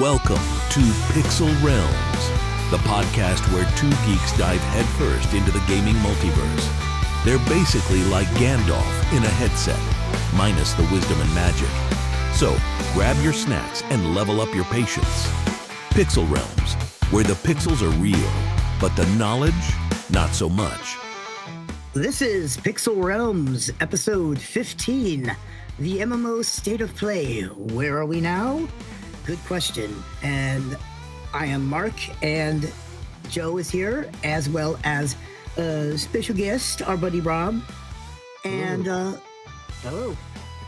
Welcome to Pixel Realms, the podcast where two geeks dive headfirst into the gaming multiverse. They're basically like Gandalf in a headset, minus the wisdom and magic. So, grab your snacks and level up your patience. Pixel Realms, where the pixels are real, but the knowledge, not so much. This is Pixel Realms, episode 15, the MMO State of Play. Where are we now? Good question. And I am Mark, and Joe is here, as well as a special guest, our buddy Rob. And, hello.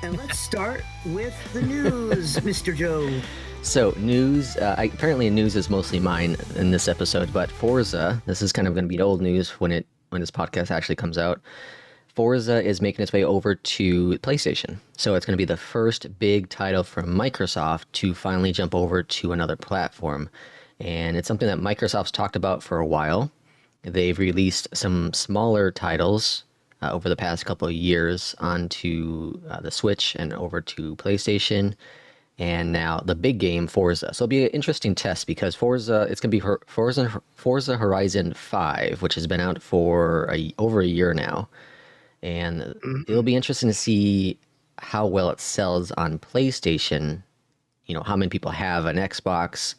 And let's start with the news, Mr. Joe. So, news, apparently news is mostly mine in this episode, but Forza, this is kind of going to be old news when this podcast actually comes out. Forza is making its way over to PlayStation. So it's going to be the first big title from Microsoft to finally jump over to another platform. And it's something that Microsoft's talked about for a while. They've released some smaller titles over the past couple of years onto the Switch and over to PlayStation. And now the big game, Forza. So it'll be an interesting test because Forza, it's going to be Forza Horizon 5, which has been out for over a year now. And it'll be interesting to see how well it sells on PlayStation. You know, how many people have an Xbox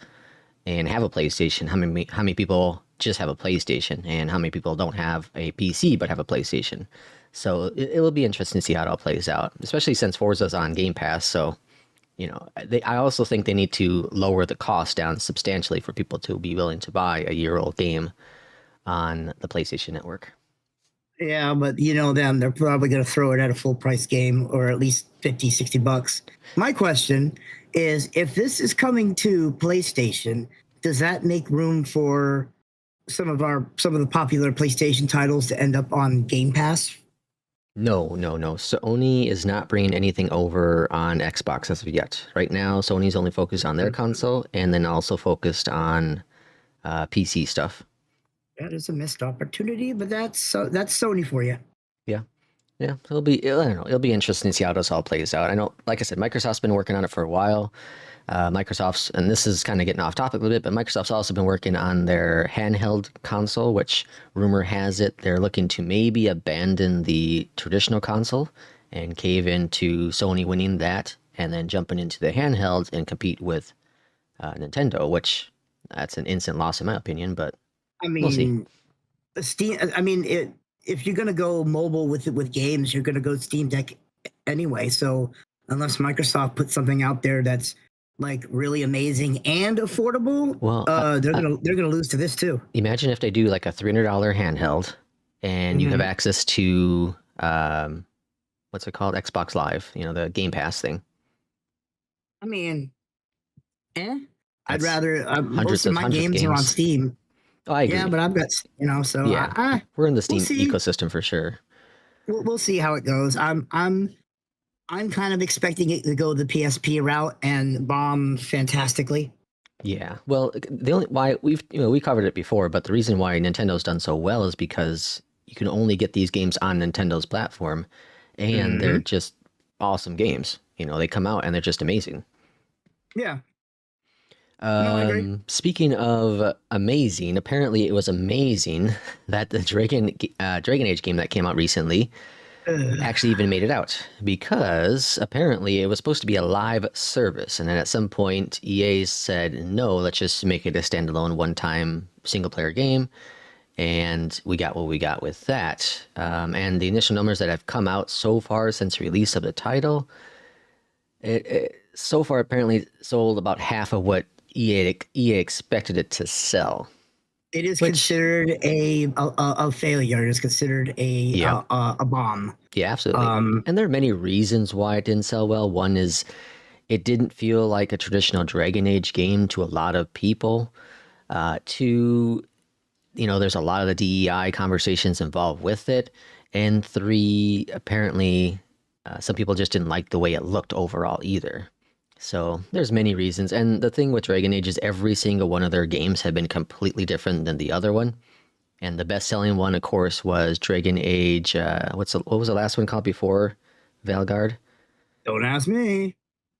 and have a PlayStation, how many people just have a PlayStation, and how many people don't have a PC but have a PlayStation. So it will be interesting to see how it all plays out, especially since Forza's on Game Pass. So, you know, I also think they need to lower the cost down substantially for people to be willing to buy a year-old game on the PlayStation Network. Yeah, but you know them, they're probably going to throw it at a full price game, or at least $50-$60. My question is, if this is coming to PlayStation, does that make room for some of the popular PlayStation titles to end up on Game Pass? No. Sony is not bringing anything over on Xbox as of yet. Right now, Sony's only focused on their console and then also focused on PC stuff. That is a missed opportunity, but that's Sony for you. Yeah. It'll be interesting to see how this all plays out. I know, like I said, Microsoft's been working on it for a while. Microsoft's, and this is kind of getting off topic a little bit, but Microsoft's also been working on their handheld console, which rumor has it they're looking to maybe abandon the traditional console and cave into Sony winning that, and then jumping into the handheld and compete with Nintendo, which that's an instant loss in my opinion, but I mean, we'll see. Steam. I mean, if you're gonna go mobile with games, you're gonna go Steam Deck anyway. So unless Microsoft puts something out there that's like really amazing and affordable, well, they're gonna lose to this too. Imagine if they do like a $300 handheld, and you have access to what's it called, Xbox Live, you know, the Game Pass thing. I mean, I'd rather most of my games are on Steam. Oh, I agree. Yeah, but I've got, you know, so yeah, we're in the Steam ecosystem for sure. We'll see how it goes. I'm kind of expecting it to go the PSP route and bomb fantastically. Yeah, well, the only why we covered it before, but the reason why Nintendo's done so well is because you can only get these games on Nintendo's platform, and they're just awesome games. You know, they come out and they're just amazing. Yeah. No, I agree. Speaking of amazing, apparently it was amazing that the Dragon Age game that came out recently actually even made it out, because apparently it was supposed to be a live service, and then at some point EA said, no, let's just make it a standalone one-time single-player game, and we got what we got with that. And the initial numbers that have come out so far since release of the title, it so far apparently sold about half of what EA expected it to sell. It is considered a failure. It is considered a bomb. Yeah, absolutely. And there are many reasons why it didn't sell well. One is it didn't feel like a traditional Dragon Age game to a lot of people. Two, you know, there's a lot of the DEI conversations involved with it. And three, apparently some people just didn't like the way it looked overall either. So there's many reasons. And the thing with Dragon Age is every single one of their games have been completely different than the other one. And the best-selling one, of course, was Dragon Age. What was the last one called before Valgard? Don't ask me.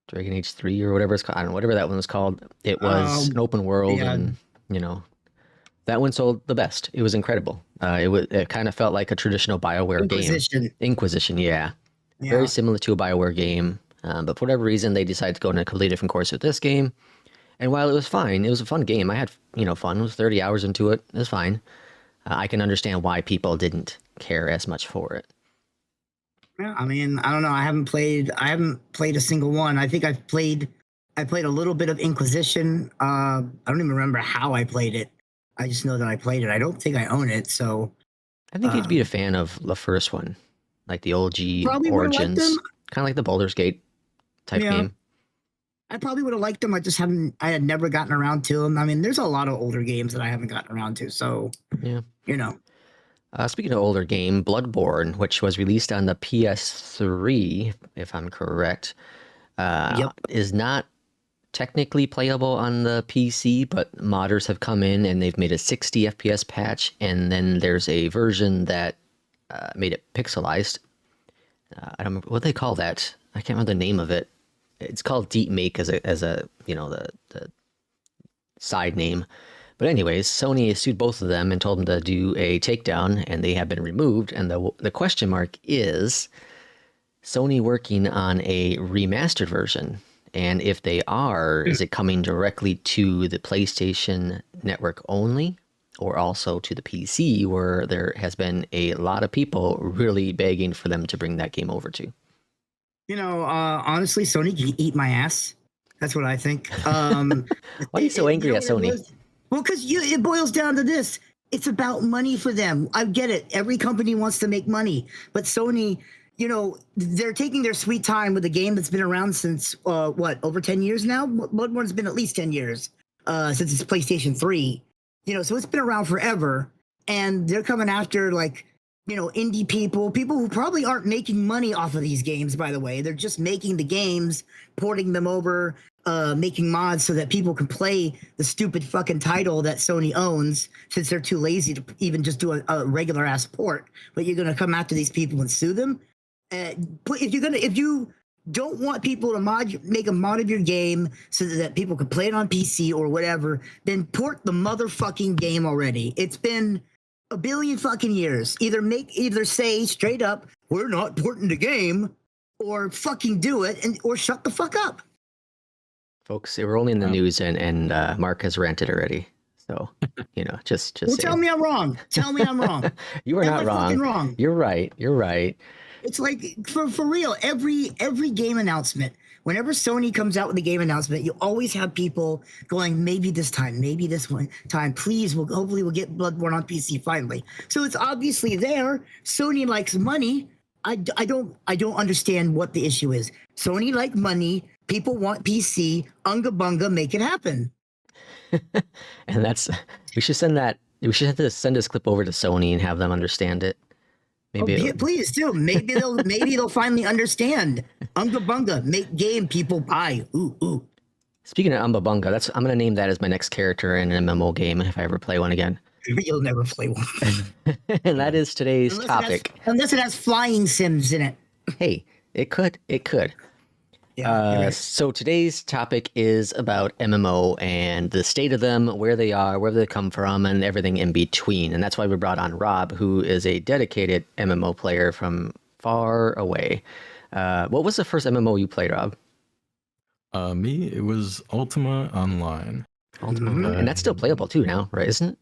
Dragon Age 3 or whatever it's called. I don't know, whatever that one was called. It was an open world, yeah. and you know, that one sold the best. It was incredible. It kind of felt like a traditional BioWare game. Inquisition, yeah. Very similar to a BioWare game, but for whatever reason, they decided to go in a completely different course with this game. And while it was fine, it was a fun game. I had fun. It was 30 hours into it. It was fine. I can understand why people didn't care as much for it. Yeah, I mean, I don't know. I haven't played a single one. I think I played a little bit of Inquisition. I don't even remember how I played it. I just know that I played it. I don't think I own it, so I think you'd be a fan of the first one, like the OG Origins, kind of like the Baldur's Gate type game. I probably would have liked them. I had never gotten around to them. I mean, there's a lot of older games that I haven't gotten around to, so yeah, Speaking of older game, Bloodborne, which was released on the PS3, if I'm correct, is not technically playable on the PC, but modders have come in and they've made a 60 FPS patch, and then there's a version that made it pixelized. I don't remember what they call that. I can't remember the name of it. It's called Deep Make as a the side name. But anyways, Sony sued both of them and told them to do a takedown, and they have been removed. And the question mark is Sony working on a remastered version. And if they are, is it coming directly to the PlayStation Network only, or also to the PC, where there has been a lot of people really begging for them to bring that game over to? Honestly, Sony can eat my ass. That's what I think. Why are you so angry at Sony? Well, because it boils down to this. It's about money for them. I get it. Every company wants to make money. But Sony, they're taking their sweet time with a game that's been around since, over 10 years now? Bloodborne's been at least 10 years since it's PlayStation 3. So it's been around forever. And they're coming after, indie people who probably aren't making money off of these games, by the way. They're just making the games, porting them over, making mods so that people can play the stupid fucking title that Sony owns, since they're too lazy to even just do a regular ass port. But you're going to come after these people and sue them? If you don't want people to make a mod of your game so that people can play it on PC or whatever, then port the motherfucking game already. It's been a billion fucking years. Either say straight up, we're not porting the game, or fucking do it, or shut the fuck up. Folks, we're only in the news, and Mark has ranted already. So, just well, tell me I'm wrong. Tell me I'm wrong. You are not wrong. You're right. It's like, for real, every game announcement, whenever Sony comes out with a game announcement, you always have people going, maybe this time, maybe this one time, please, hopefully we'll get Bloodborne on PC finally. So it's obviously there. Sony likes money. I don't understand what the issue is. Sony like money. People want PC. Unga bunga, make it happen. And we should have to send this clip over to Sony and have them understand it. Maybe please do. Maybe they'll finally understand. Unga bunga, make game people buy. Ooh. Speaking of Unga bunga, I'm gonna name that as my next character in an MMO game if I ever play one again. You'll never play one. And that is today's topic. Unless it has flying sims in it. Hey, it could. Yeah, right. So today's topic is about MMO and the state of them, where they are, where they come from, and everything in between. And that's why we brought on Rob, who is a dedicated MMO player from far away. What was the first MMO you played, Rob? Me, it was Ultima Online. Ultima Online. And that's still playable too now, right? Isn't it?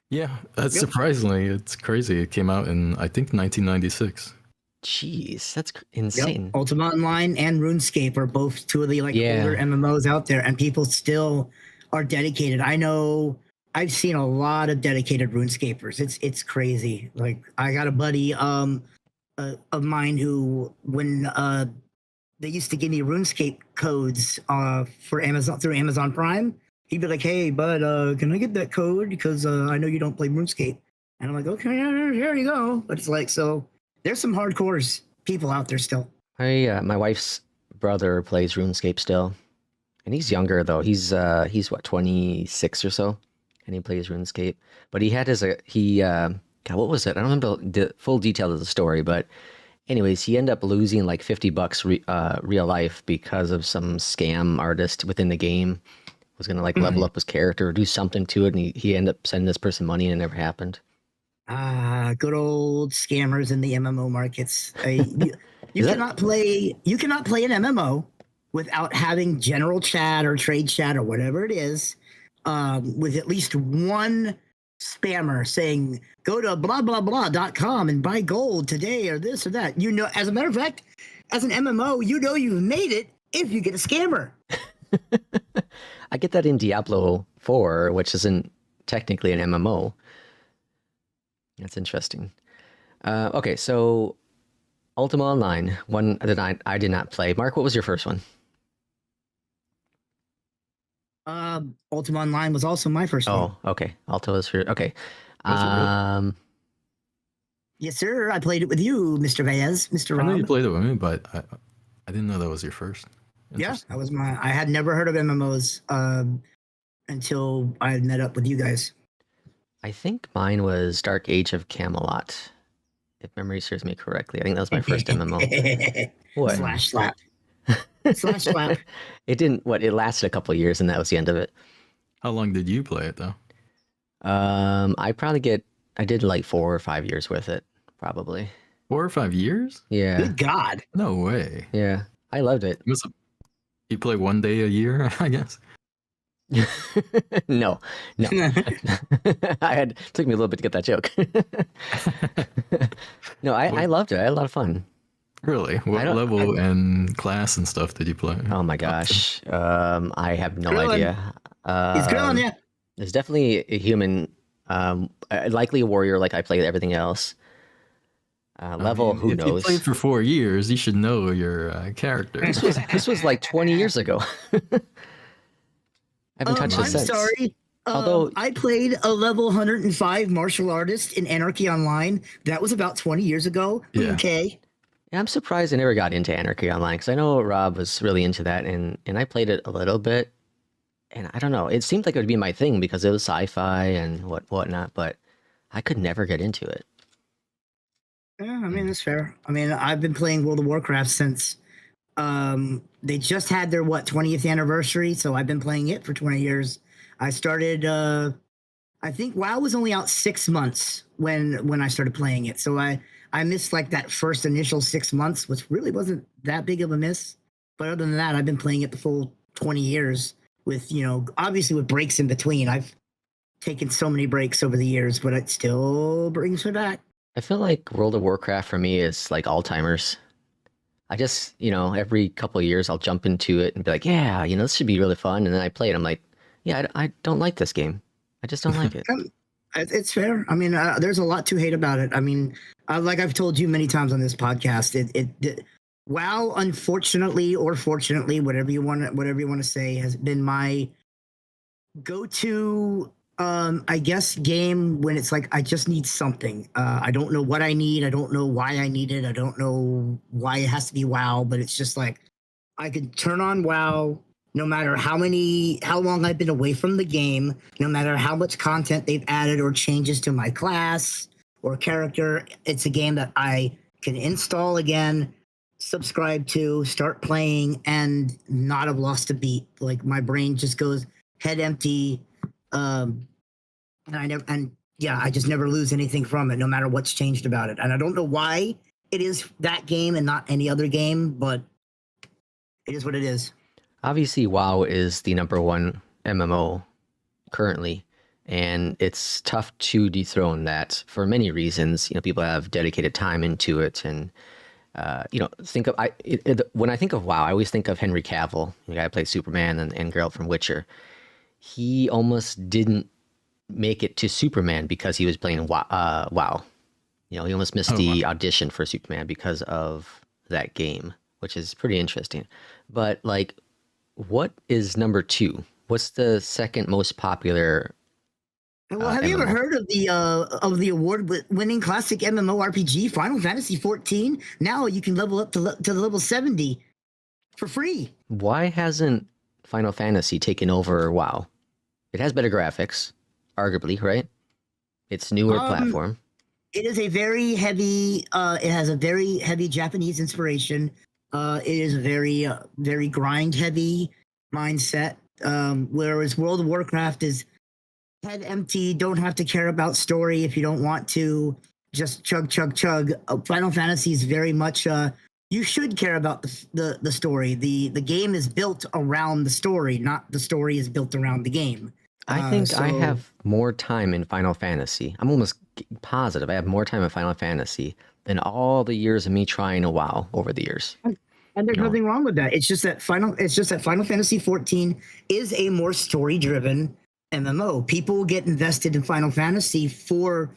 Yeah, surprisingly, it's crazy. It came out in, I think, 1996. Jeez, that's insane. Yep. Ultima Online and RuneScape are both two of the older MMOs out there, and people still are dedicated. I know I've seen a lot of dedicated RuneScapers. It's crazy. Like, I got a buddy of mine who, when they used to give me RuneScape codes for Amazon through Amazon Prime, he'd be like, "Hey, bud, can I get that code? Because I know you don't play RuneScape." And I'm like, "Okay, here you go." But it's like, so there's some hardcore people out there still. My wife's brother plays RuneScape still, and he's younger though. He's what, 26 or so, and he plays RuneScape. But he had God, what was it? I don't remember the full detail of the story, but Anyways, he ended up losing like $50 real life because of some scam artist within the game was gonna like level up his character or do something to it, and he ended up sending this person money and it never happened. Good old scammers in the MMO markets. You cannot play an MMO without having general chat or trade chat or whatever it is, with at least one spammer saying, go to blah blah blah.com and buy gold today or this or that. You know, as a matter of fact, as an MMO, you know you've made it if you get a scammer. I get that in Diablo 4, which isn't technically an MMO. That's interesting. Okay, so Ultima Online, one that I did not play. Mark, what was your first one? Ultima Online was also my first one. Oh, okay. Ultima was for okay. Yes, sir. I played it with you, Mr. Baez, Mr. Rob. I know you played it with me, but I didn't know that was your first. Yeah, that was I had never heard of MMOs until I met up with you guys. I think mine was Dark Age of Camelot, if memory serves me correctly. I think that was my first MMO. What? Slash slap. Slash slap. It didn't. It lasted a couple of years, and that was the end of it. How long did you play it though? I did like 4 or 5 years with it, probably. 4 or 5 years? Yeah. Good God. No way. Yeah, I loved it. You play one day a year, I guess. No. It took me a little bit to get that joke. No, I loved it. I had a lot of fun. Really? What level and class and stuff did you play? Oh my gosh. I have no idea. He's grilling you. There's definitely a human, likely a warrior like I played everything else. Level, who knows? If you played for 4 years, you should know your character. This was like 20 years ago. I haven't touched it since. I'm sorry. Although I played a level 105 martial artist in Anarchy Online. That was about 20 years ago. Yeah. Okay. Yeah, I'm surprised I never got into Anarchy Online because I know Rob was really into that, and I played it a little bit. And I don't know, it seemed like it would be my thing because it was sci-fi and whatnot, but I could never get into it. Yeah, I mean, that's fair. I mean, I've been playing World of Warcraft since they just had their 20th anniversary, so I've been playing it for 20 years. I started I think WoW was only out 6 months when I started playing it. So I missed like that first initial 6 months, which really wasn't that big of a miss. But other than that, I've been playing it the full 20 years with, obviously with breaks in between. I've taken so many breaks over the years, but it still brings me back. I feel like World of Warcraft for me is like Alzheimer's. I just, every couple of years I'll jump into it and be like, yeah, this should be really fun. And then I play it. I'm like, yeah, I don't like this game. I just don't like it. It's fair. I mean, there's a lot to hate about it. I mean, like I've told you many times on this podcast, WoW, unfortunately or fortunately, whatever you want to say, has been my go-to, I guess, game when it's like I just need something. I don't know what I need. I don't know why I need it. I don't know why it has to be WoW, but it's just like I could turn on WoW no matter how long I've been away from the game, no matter how much content they've added or changes to my class or character. It's a game that I can install again, subscribe to, start playing, and not have lost a beat. Like my brain just goes head empty. I just never lose anything from it, no matter what's changed about it. And I don't know why it is that game and not any other game, but it is what it is. Obviously, WoW is the #1 MMO currently, and it's tough to dethrone that for many reasons. People have dedicated time into it, and when I think of WoW, I always think of Henry Cavill, the guy who plays Superman and Geralt from Witcher. He almost didn't make it to Superman because he was playing WoW. He almost missed the audition for Superman because of that game, which is pretty interesting. But like, what is #2? What's the second most popular? Well, have you ever heard of the award-winning classic MMORPG Final Fantasy XIV? Now you can level up to level 70 for free. Why hasn't Final Fantasy taken over WoW? It has better graphics, arguably, right? It's newer platform. It is a very heavy. It has a very heavy Japanese inspiration. It is a very grind heavy mindset. Whereas World of Warcraft is head empty. Don't have to care about story if you don't want to. Just chug chug chug. Final Fantasy is very much. You should care about the story. The game is built around the story, not the story is built around the game. I think I have more time in Final Fantasy. I'm almost positive I have more time in Final Fantasy than all the years of me trying a WoW over the years. And there's nothing wrong with that. It's just that Final Fantasy 14 is a more story-driven MMO. People get invested in Final Fantasy for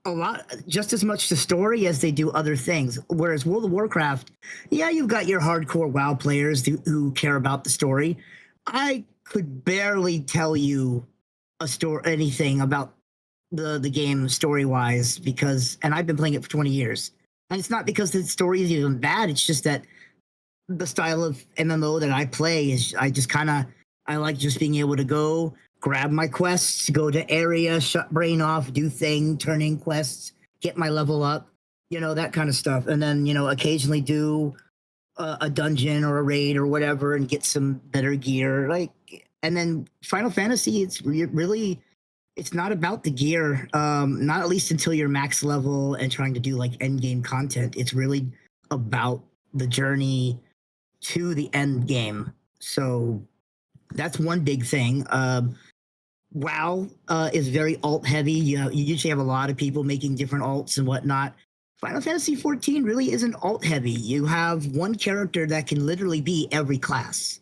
a lot, just as much the story as they do other things. Whereas World of Warcraft, yeah, you've got your hardcore WoW players who care about the story. I could barely tell you anything about the game story-wise and I've been playing it for 20 years. And it's not because the story is even bad. It's just that the style of MMO that I play is I like just being able to go grab my quests, go to area, shut brain off, do thing, turn in quests, get my level up, that kind of stuff. And then, occasionally do a dungeon or a raid or whatever and get some better gear. And then Final Fantasy, it's not about the gear, not at least until you're max level and trying to do end game content. It's really about the journey to the end game. So that's one big thing. WoW is very alt heavy. You usually have a lot of people making different alts and whatnot. Final Fantasy 14 really isn't alt heavy. You have one character that can literally be every class.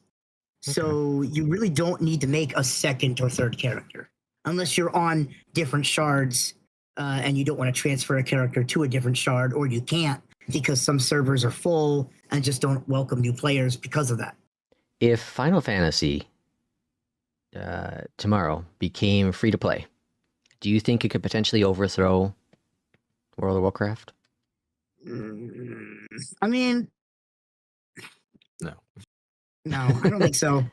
Okay. So you really don't need to make a second or third character unless you're on different shards and you don't want to transfer a character to a different shard, or you can't because some servers are full and just don't welcome new players because of that. If Final Fantasy tomorrow became free to play, do you think it could potentially overthrow World of Warcraft? I mean, no, I don't think so.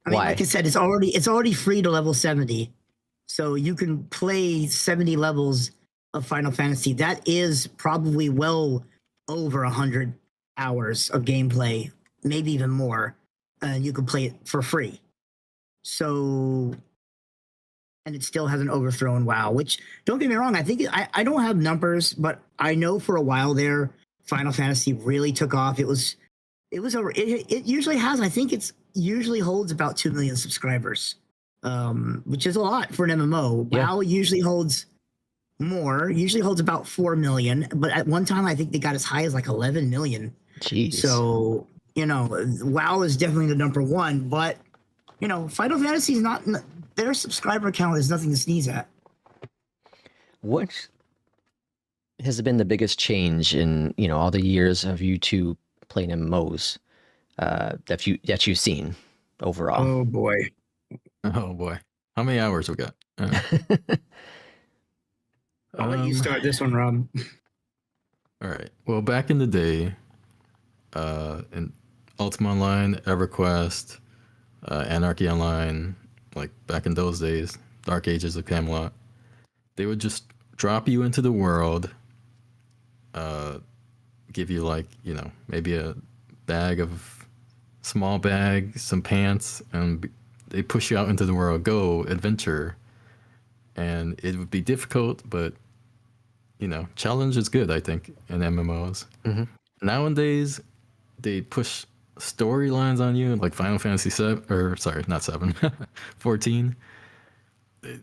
Why? Like I said, it's already free to level 70, so you can play 70 levels of Final Fantasy. That is probably well over 100 hours of gameplay, maybe even more, and you can play it for free. So, and it still hasn't overthrown WoW, which, don't get me wrong, I think I don't have numbers, but I know for a while there, Final Fantasy really took off. It usually has, I think it's usually holds about 2 million subscribers, which is a lot for an MMO. Yeah. WoW usually holds more, usually holds about 4 million, but at one time I think they got as high as 11 million. Jeez. So, WoW is definitely the number one, but Final Fantasy is not, their subscriber count is nothing to sneeze at. What has been the biggest change in, all the years of you two playing MMOs that you've seen overall? Oh boy. How many hours we got? I'll let you start this one, Rob. All right. Well, back in the day, in Ultima Online, EverQuest, Anarchy Online, back in those days, Dark Ages of Camelot, they would just drop you into the world, give you maybe a small bag, some pants, and they push you out into the world, go adventure. And it would be difficult, but challenge is good, I think, in MMOs. Mm-hmm. Nowadays, they push storylines on you, like Final Fantasy 14.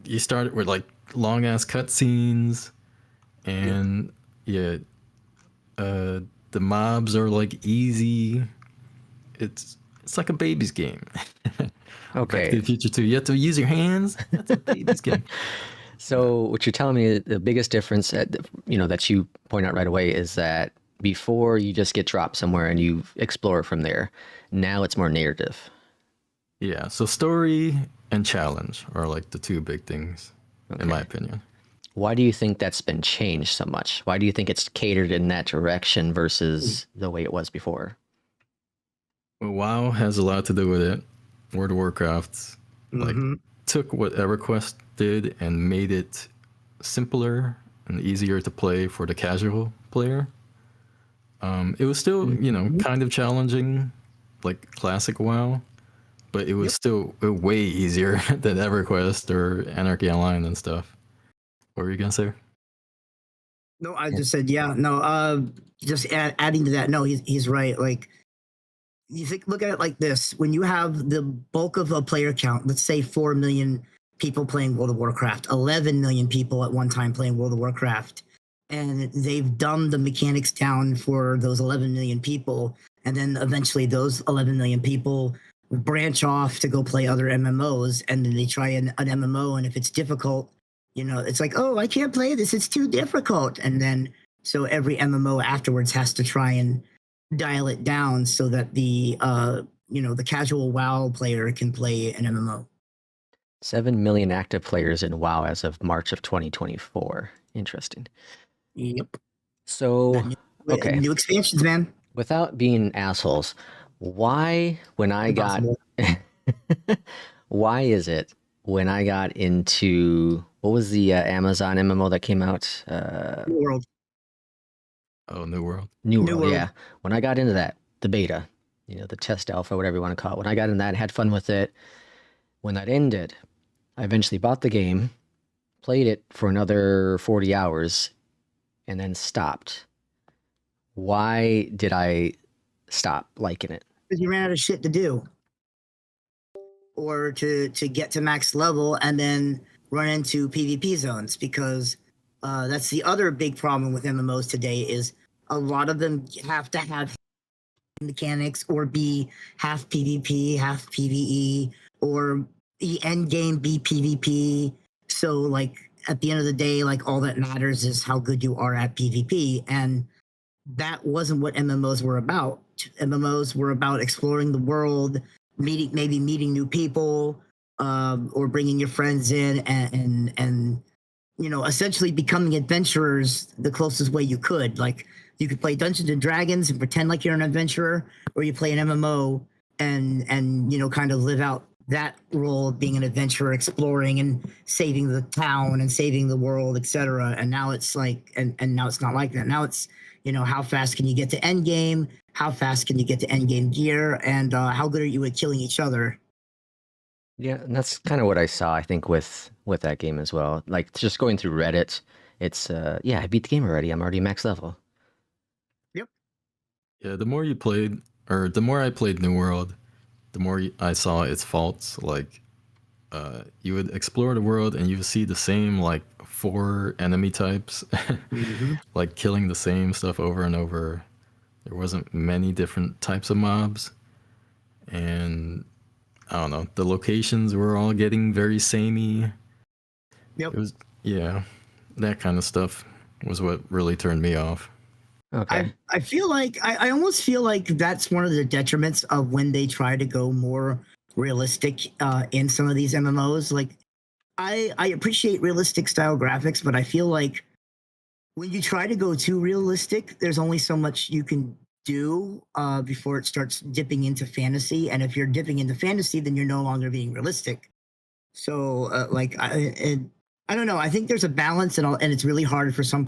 You start with long ass cutscenes, and the mobs are easy. It's like a baby's game. Okay. Back to the Future 2. You have to use your hands. That's a baby's game. So what you're telling me, the biggest difference that you point out right away is that before you just get dropped somewhere and you explore from there. Now it's more narrative. Yeah. So story and challenge are the two big things, in my opinion. Why do you think that's been changed so much? Why do you think it's catered in that direction versus the way it was before? Well, WoW has a lot to do with it. World of Warcraft took what EverQuest did and made it simpler, and easier to play for the casual player. It was still, kind of challenging, like classic WoW, but it was still way easier than EverQuest or Anarchy Online and stuff. What were you gonna say? No, I just said yeah. No, just adding to that. No, he's right. Like look at it like this: when you have the bulk of a player count, let's say 4 million people playing World of Warcraft, 11 million people at one time playing World of Warcraft, and they've dumbed the mechanics down for those 11 million people, and then eventually those 11 million people branch off to go play other MMOs, and then they try an MMO, and if it's difficult, it's like, oh, I can't play this, it's too difficult, and then so every MMO afterwards has to try and dial it down so that the the casual WoW player can play an MMO. 7 million active players in WoW as of March of 2024. Interesting. Yep. So, okay. New expansions, man. Without being assholes, why when I Impossible. why is it when I got into, what was the Amazon MMO that came out? New World. Oh, New World. New World, yeah. When I got into that, the beta, the test alpha, whatever you want to call it, when I got in that, had fun with it, when that ended, I eventually bought the game, played it for another 40 hours, and then stopped. Why did I stop liking it? Because you ran out of shit to do. Or to get to max level and then run into PvP zones, because that's the other big problem with MMOs today is a lot of them have to have mechanics or be half PvP, half PvE, or the end game be PvP. So like at the end of the day, like all that matters is how good you are at PvP. And that wasn't what MMOs were about. MMOs were about exploring the world, meeting new people, or bringing your friends in and essentially becoming adventurers the closest way you could. Like you could play Dungeons and Dragons and pretend like you're an adventurer, or you play an MMO and kind of live out that role of being an adventurer, exploring and saving the town and saving the world, etc. And now it's like, and now it's not like that. Now it's, how fast can you get to end game? How fast can you get to end game gear? And how good are you at killing each other? Yeah, and that's kind of what I saw, I think, with that game as well. Like just going through Reddit, it's I beat the game already. I'm already max level. Yep. Yeah, the more you played, or the more I played New World, the more I saw its faults. Like, you would explore the world and you would see the same like 4 enemy types, like killing the same stuff over and over. There wasn't many different types of mobs, and I don't know, the locations were all getting very samey. Yep. It was, that kind of stuff was what really turned me off. Okay. I feel like I almost feel like that's one of the detriments of when they try to go more realistic in some of these MMOs. Like I appreciate realistic style graphics, but I feel like when you try to go too realistic, there's only so much you can do before it starts dipping into fantasy. And if you're dipping into fantasy, then you're no longer being realistic. So I don't know. I think there's a balance, and it's really hard for some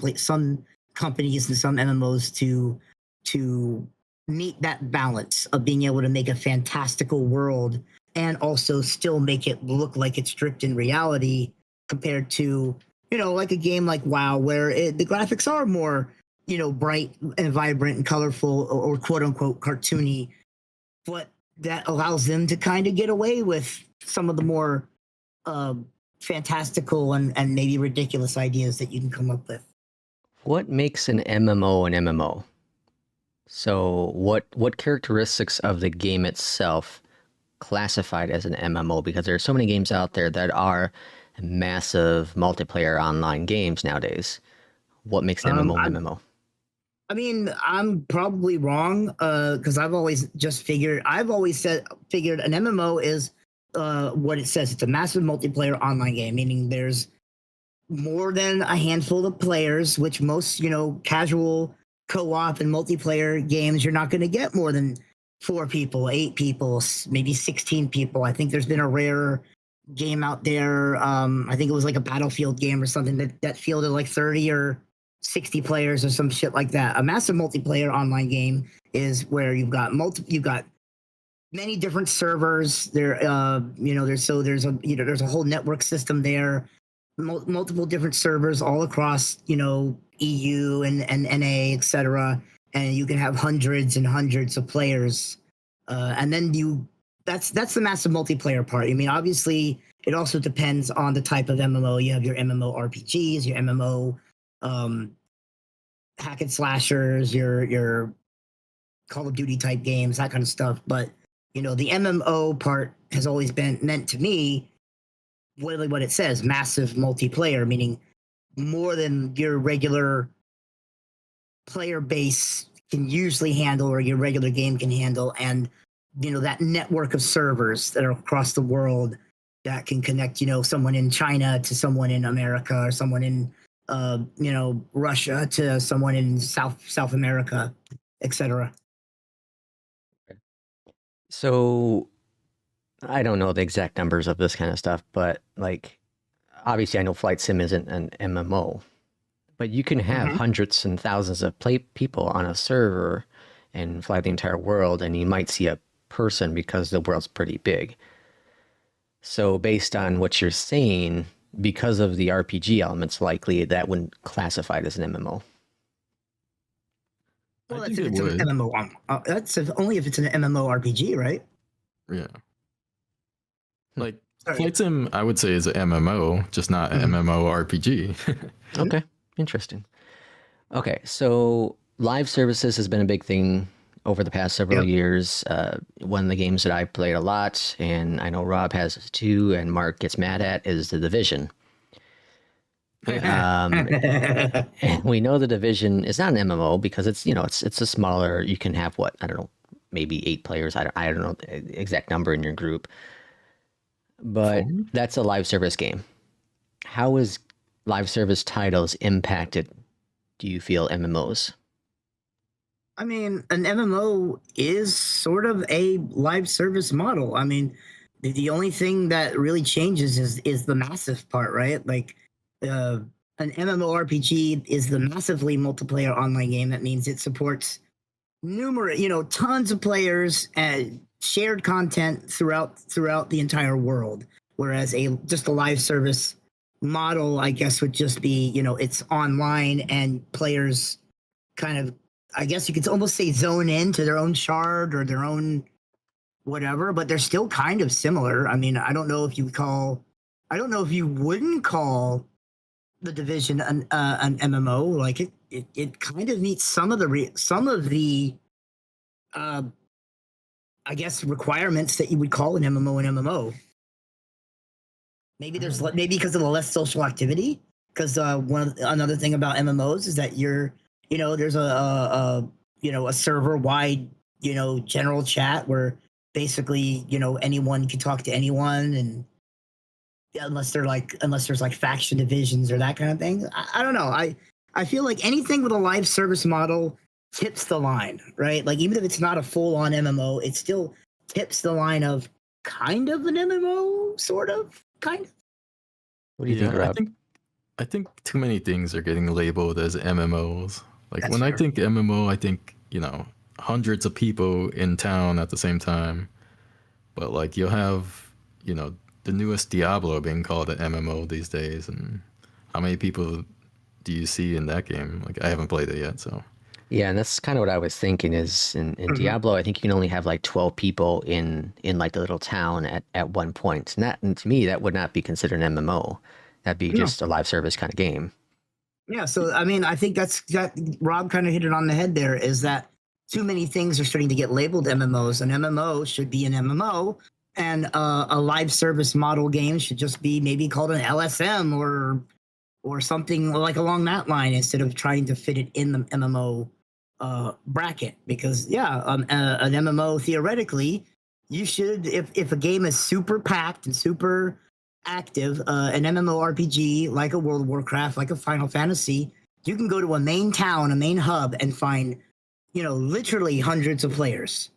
companies and some MMOs to meet that balance of being able to make a fantastical world and also still make it look like it's stripped in reality, compared to like a game like WoW, where the graphics are more bright and vibrant and colorful, or quote unquote cartoony, but that allows them to kind of get away with some of the more fantastical and maybe ridiculous ideas that you can come up with. What makes an MMO an MMO? So what characteristics of the game itself classified as an MMO? Because there are so many games out there that are massive multiplayer online games nowadays. What makes an MMO an MMO? I mean, I'm probably wrong because I've always figured an MMO is what it says. It's a massive multiplayer online game, meaning there's more than a handful of players, which most, casual co-op and multiplayer games, you're not going to get more than 4 people, 8 people, maybe 16 people. I think there's been a rare game out there. I think it was like a Battlefield game or something that fielded like 30 or 60 players or some shit like that. A massive multiplayer online game is where you've got many different servers. There's a whole network system there, multiple different servers all across EU and NA, etc. And you can have hundreds and hundreds of players, and then that's the massive multiplayer part. I mean, obviously, it also depends on the type of MMO. You have your MMO RPGs, your MMO hack and slashers, your Call of Duty type games, that kind of stuff. But the MMO part has always been meant to me literally what it says: massive multiplayer, meaning more than your regular player base can usually handle or your regular game can handle, and that network of servers that are across the world that can connect someone in China to someone in America, or someone in Russia to someone in South America, etc. So I don't know the exact numbers of this kind of stuff, but like obviously I know Flight Sim isn't an MMO, but you can have hundreds and thousands of people on a server and fly the entire world, and you might see a person because the world's pretty big. So based on what you're saying, because of the RPG elements, likely that wouldn't classify it as an MMO. Well, that's if it's an MMO. That's only if it's an MMO RPG, right? Yeah. Like Flight Sim, I would say is an MMO, just not an MMO RPG. Okay, interesting. Okay, so live services has been a big thing over the past several years. One of the games that I played a lot, and I know Rob has too, and Mark gets mad at, is The Division. And we know The Division is not an MMO because it's a smaller. You can have I don't know, maybe 8 players. I don't know the exact number in your group, but that's a live service game. How is live service titles impacted, do you feel, MMOs? I mean, an MMO is sort of a live service model. I mean, the only thing that really changes is the massive part, right? Like, an MMORPG is the massively multiplayer online game. That means it supports tons of players and shared content throughout the entire world. Whereas just a live service model, I guess, would just be, it's online and players kind of, I guess you could almost say, zone into their own shard or their own whatever, but they're still kind of similar. I mean, I don't know if you wouldn't call The Division an MMO. Like it kind of meets some of the I guess requirements that you would call an MMO an MMO. Maybe because of the less social activity. Because another thing about MMOs is that there's a server wide general chat where basically anyone can talk to anyone, and unless there's like faction divisions or that kind of thing. I don't know. I feel like anything with a live service model tips the line, right? Like even if it's not a full on MMO, it still tips the line of kind of an MMO, sort of, kind of. What do you think, Rob? I think too many things are getting labeled as MMOs. Like That's when fair. I think MMO, I think, hundreds of people in town at the same time. But like you'll have, the newest Diablo being called an MMO these days. And how many people do you see in that game? Like I haven't played it yet, so. Yeah, and that's kind of what I was thinking is in Diablo, I think you can only have like 12 people in like the little town at one point. And to me, that would not be considered an MMO. That'd be just a live service kind of game. Yeah, so I mean, I think that Rob kind of hit it on the head there, is that too many things are starting to get labeled MMOs. An MMO should be an MMO, and a live service model game should just be maybe called an LSM or something like along that line, instead of trying to fit it in the MMO bracket. Because an MMO, theoretically, you should, if a game is super packed and super active, an MMORPG like a World of Warcraft, like a Final Fantasy, you can go to a main town, a main hub, and find literally hundreds of players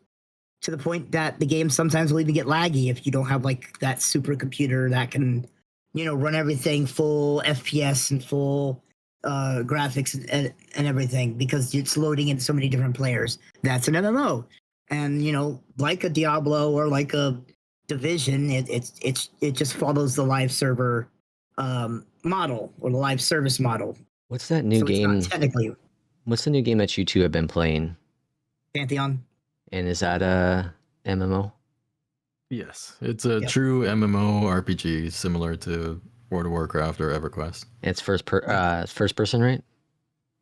to the point that the game sometimes will even get laggy if you don't have like that supercomputer that can, run everything full FPS and full graphics and everything, because it's loading in so many different players. That's an MMO, and like a Diablo or like a Division, it just follows the live server model or the live service model. What's that new So it's game? not technically What's the new game that you two have been playing? Pantheon. And is that a MMO? Yes, it's a Yep. true MMO RPG similar to World of Warcraft or EverQuest. It's first person, right?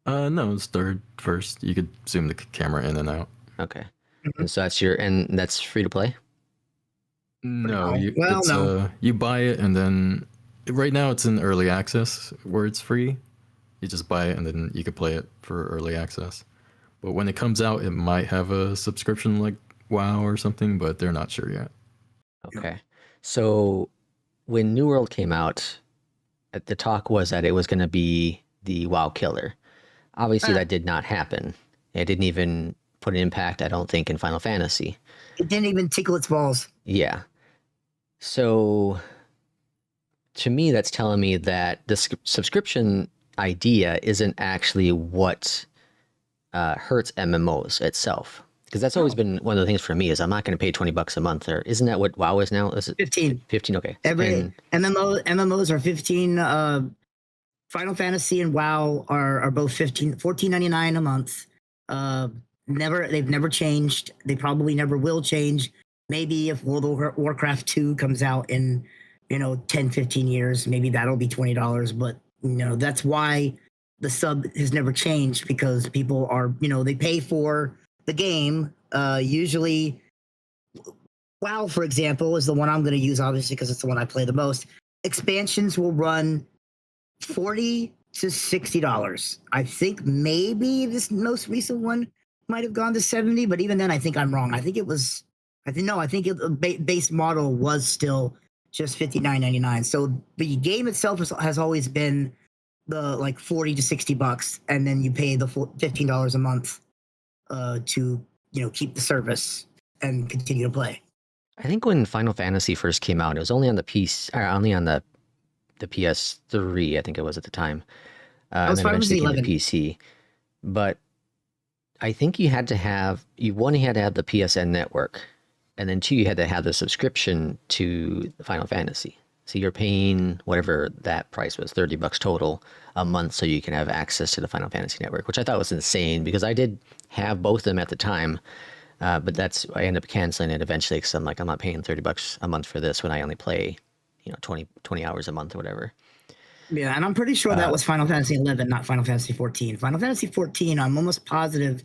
No, it's third first. You could zoom the camera in and out. Okay. Mhm. And so that's free to play? No, Well, no. You buy it and then right now it's in early access where it's free. You just buy it and then you could play it for early access. But when it comes out, it might have a subscription like WoW or something, but they're not sure yet. Okay. So when New World came out, the talk was that it was going to be the WoW killer. Obviously, that did not happen. It didn't even put an impact, I don't think, in Final Fantasy. It didn't even tickle its balls. Yeah. So to me, that's telling me that the subscription idea isn't actually what hurts MMOs itself. Because that's always been one of the things for me is I'm not going to pay $20 a month. Or isn't that what WoW is now? Is it 15. 15? Okay. Every MMOs are 15. Final Fantasy and WoW are both $14.99 a month. They've never changed. They probably never will change. Maybe if World of Warcraft 2 comes out in 10, 15 years, maybe that'll be $20. But that's why the sub has never changed, because people are they pay for the game. Usually, WoW, for example, is the one I'm going to use, obviously, because it's the one I play the most. Expansions will run $40 to $60. I think maybe this most recent one might have gone to 70, but even then, I think I'm wrong. I think the base model was still just $59.99. So the game itself has always been the like $40 to $60, and then you pay the $15 a month to keep the service and continue to play. I think when Final Fantasy first came out, it was only on the only on the PS3, I think it was at the time. And then eventually came to PC. But I think you had to have the PSN network, and then 2, you had to have the subscription to Final Fantasy. So you're paying whatever that price was, $30 total a month, so you can have access to the Final Fantasy network, which I thought was insane because I did have both of them at the time. But I ended up canceling it eventually because I'm like, I'm not paying $30 a month for this when I only play, 20 hours a month or whatever. Yeah, and I'm pretty sure that was Final Fantasy 11, not Final Fantasy 14. Final Fantasy 14, I'm almost positive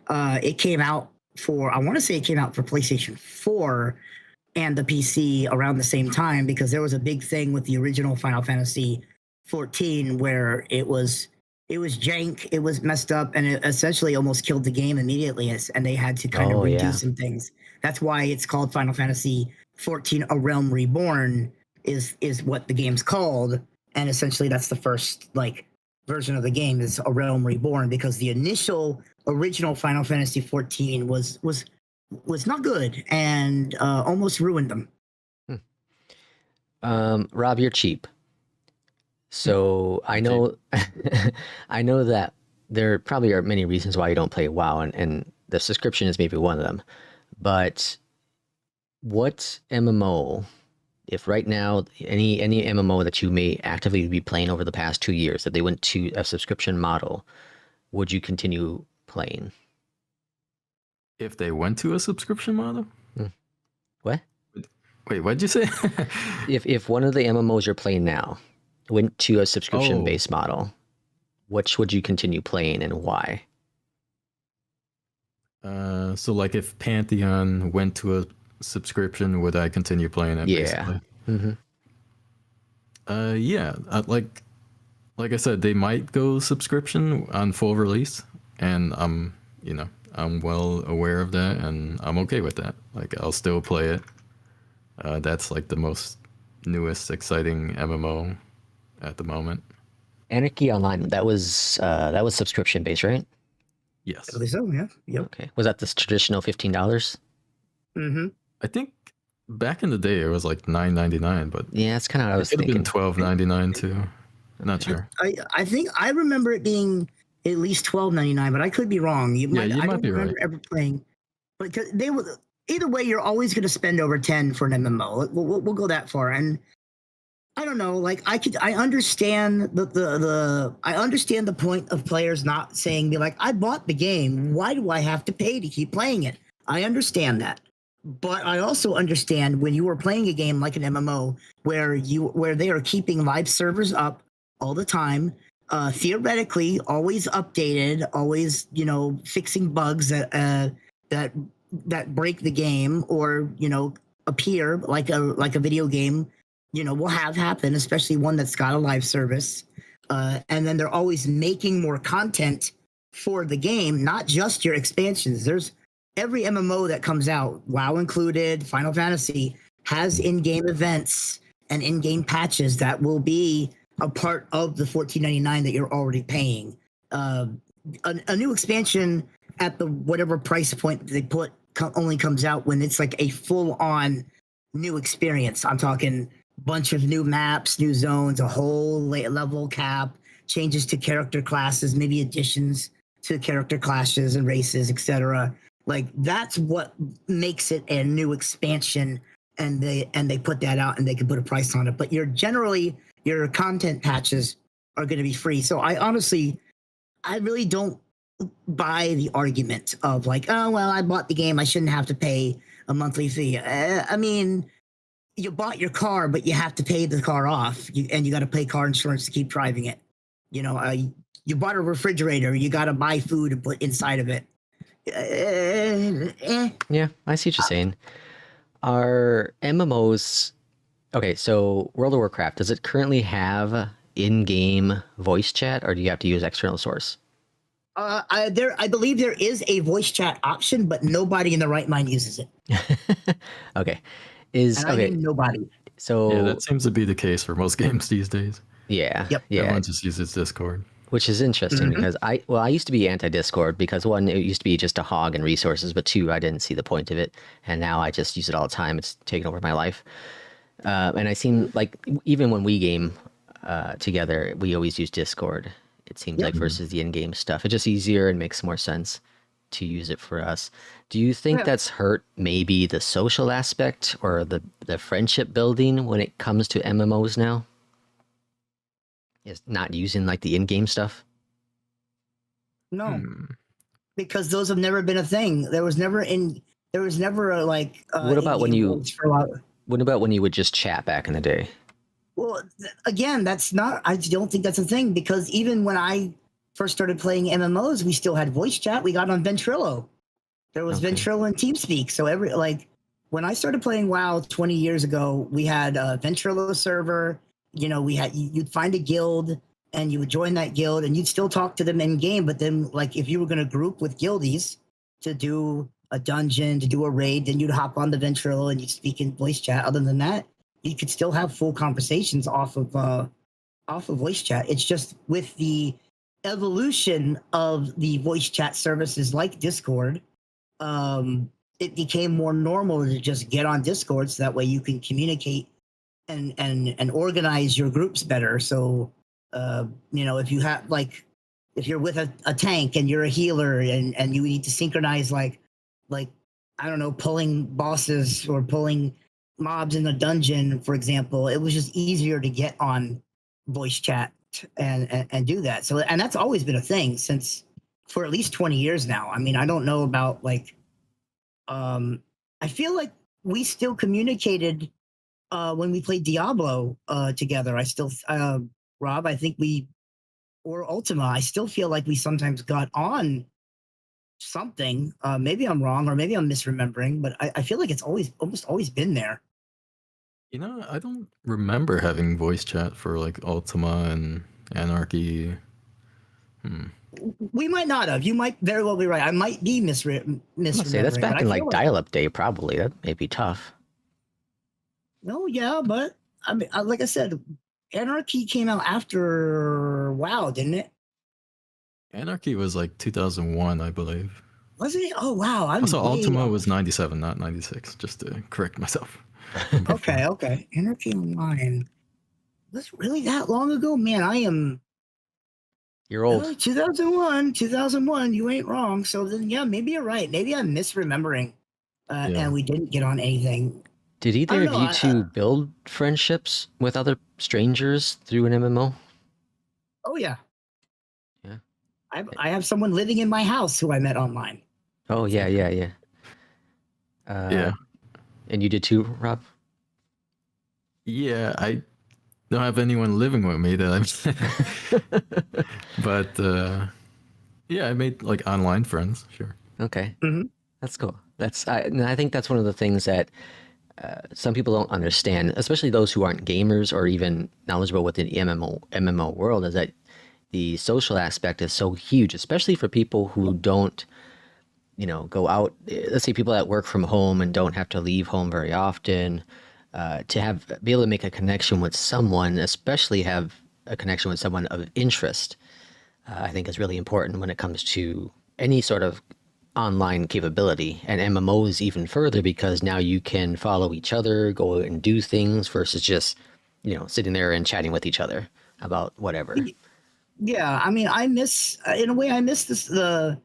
it came out for PlayStation 4 and the PC around the same time, because there was a big thing with the original Final Fantasy 14 where it was jank, it was messed up, and it essentially almost killed the game immediately, and they had to kind of redo some things. That's why it's called Final Fantasy 14: A Realm Reborn is what the game's called, and essentially that's the first version of the game is A Realm Reborn, because the original Final Fantasy 14 was not good and almost ruined them. Rob, you're cheap. So I know I know that there probably are many reasons why you don't play WoW, and the subscription is maybe one of them. But what MMO, if right now any MMO that you may actively be playing over the past 2 years, that they went to a subscription model, would you continue playing? If they went to a subscription model? What? Wait, what'd you say? If one of the MMOs you're playing now went to a subscription-based model, which would you continue playing and why? So like if Pantheon went to a subscription, would I continue playing it? Yeah. Basically? Yeah. Like I said, they might go subscription on full release, and I'm well aware of that, and I'm okay with that. Like I'll still play it. That's like the most newest, exciting MMO at the moment. Anarchy Online, that was subscription based, right? Yes. I believe so, yeah. Yep. Okay. Was that the traditional $15? Mm-hmm. I think back in the day it was like $9.99, but Yeah, that's kind of what I was it could have been thinking. $12.99 too. I'm not sure. I think I remember it being at least $12.99, but I could be wrong. Yeah, you I might don't be remember right. ever playing, but they would either way. You're always going to spend over 10 for an MMO. We'll go that far, and I don't know. Like I understand I understand the point of players not saying, "Be like, I bought the game. Why do I have to pay to keep playing it?" I understand that, but I also understand when you are playing a game like an MMO where they are keeping live servers up all the time, theoretically always updated, always fixing bugs that that break the game or appear like a video game will have happen, especially one that's got a live service. And then they're always making more content for the game, not just your expansions. There's every MMO that comes out, WoW included, Final Fantasy, has in-game events and in-game patches that will be a part of the $14.99 that you're already paying. A new expansion at the whatever price point they put only comes out when it's like a full-on new experience. I'm talking bunch of new maps, new zones, a whole level cap, changes to character classes, maybe additions to character classes and races, etc. Like that's what makes it a new expansion, and they put that out and they can put a price on it. But your content patches are going to be free. So I really don't buy the argument of like, oh well, I bought the game, I shouldn't have to pay a monthly fee. I mean, you bought your car, but you have to pay the car off, and you got to pay car insurance to keep driving it. You bought a refrigerator, you got to buy food and put inside of it. Yeah, I see what you're saying. Are MMOs okay? So World of Warcraft, does it currently have in-game voice chat, or do you have to use external source? I believe there is a voice chat option, but nobody in the right mind uses it. Okay, And I mean nobody. So Yeah, that seems to be the case for most games these days. yeah, Yep. yeah. Everyone just uses Discord. Which is interesting because I used to be anti-Discord because one, it used to be just a hog and resources, but two, I didn't see the point of it, and now I just use it all the time. It's taken over my life, and I seem like even when we game together, we always use Discord. It seems like versus the in-game stuff, it's just easier and makes more sense to use it for us. Do you think that's hurt maybe the social aspect or the friendship building when it comes to MMOs now? Is not using like the in-game stuff? No, because those have never been a thing. There was never a like. What about when in-game you? voice for a lot. What about when you would just chat back in the day? Well, again, that's not. I don't think that's a thing because even when I first started playing MMOs, we still had voice chat. We got on Ventrilo. There was Ventrilo and TeamSpeak. So when I started playing WoW 20 years ago, we had a Ventrilo server. You'd find a guild and you would join that guild and you'd still talk to them in game. But then, like, if you were going to group with guildies to do a dungeon, to do a raid, then you'd hop on the Ventrilo and you'd speak in voice chat. Other than that, you could still have full conversations off of voice chat. It's just with the evolution of the voice chat services like Discord, it became more normal to just get on Discord so that way you can communicate and organize your groups better. So if you have if you're with a tank and you're a healer and you need to synchronize like I don't know, pulling bosses or pulling mobs in a dungeon, for example, it was just easier to get on voice chat and do that. So and that's always been a thing for at least 20 years now. I mean, I don't know about I feel like we still communicated when we played Diablo together. I still, Rob, I think or Ultima, I still feel like we sometimes got on something. Maybe I'm wrong or maybe I'm misremembering, but I feel like it's almost always been there. I don't remember having voice chat for like Ultima and Anarchy. We might not have. You might very well be right. I might be misremembering. Say that's back in like dial-up day, probably. That may be tough. No, yeah, but I mean, like I said, Anarchy came out after WoW, didn't it? Anarchy was like 2001, I believe. Wasn't it? Oh wow, I'm Also, way Ultima off. was 97, not 96, just to correct myself. Okay. Energy Online. Was it really that long ago? Man, I am You're old. 2001. You ain't wrong. So then, yeah, maybe you're right. Maybe I'm misremembering, Yeah. and we didn't get on anything. Did I either don't of know. you two build friendships with other strangers through an MMO? Oh yeah, Yeah. I have someone living in my house who I met online. Oh yeah. Yeah. And you did too, Rob? Yeah, I don't have anyone living with me that I'm. But yeah, I made like online friends. Sure. Okay. Mhm. That's cool. And I think that's one of the things that some people don't understand, especially those who aren't gamers or even knowledgeable within the MMO world, is that the social aspect is so huge, especially for people who don't, go out. Let's say people that work from home and don't have to leave home very often. To be able to make a connection with someone, especially have a connection with someone of interest, I think is really important when it comes to any sort of online capability, and MMOs even further, because now you can follow each other, go and do things versus just, sitting there and chatting with each other about whatever. Yeah, I mean, in a way, I miss the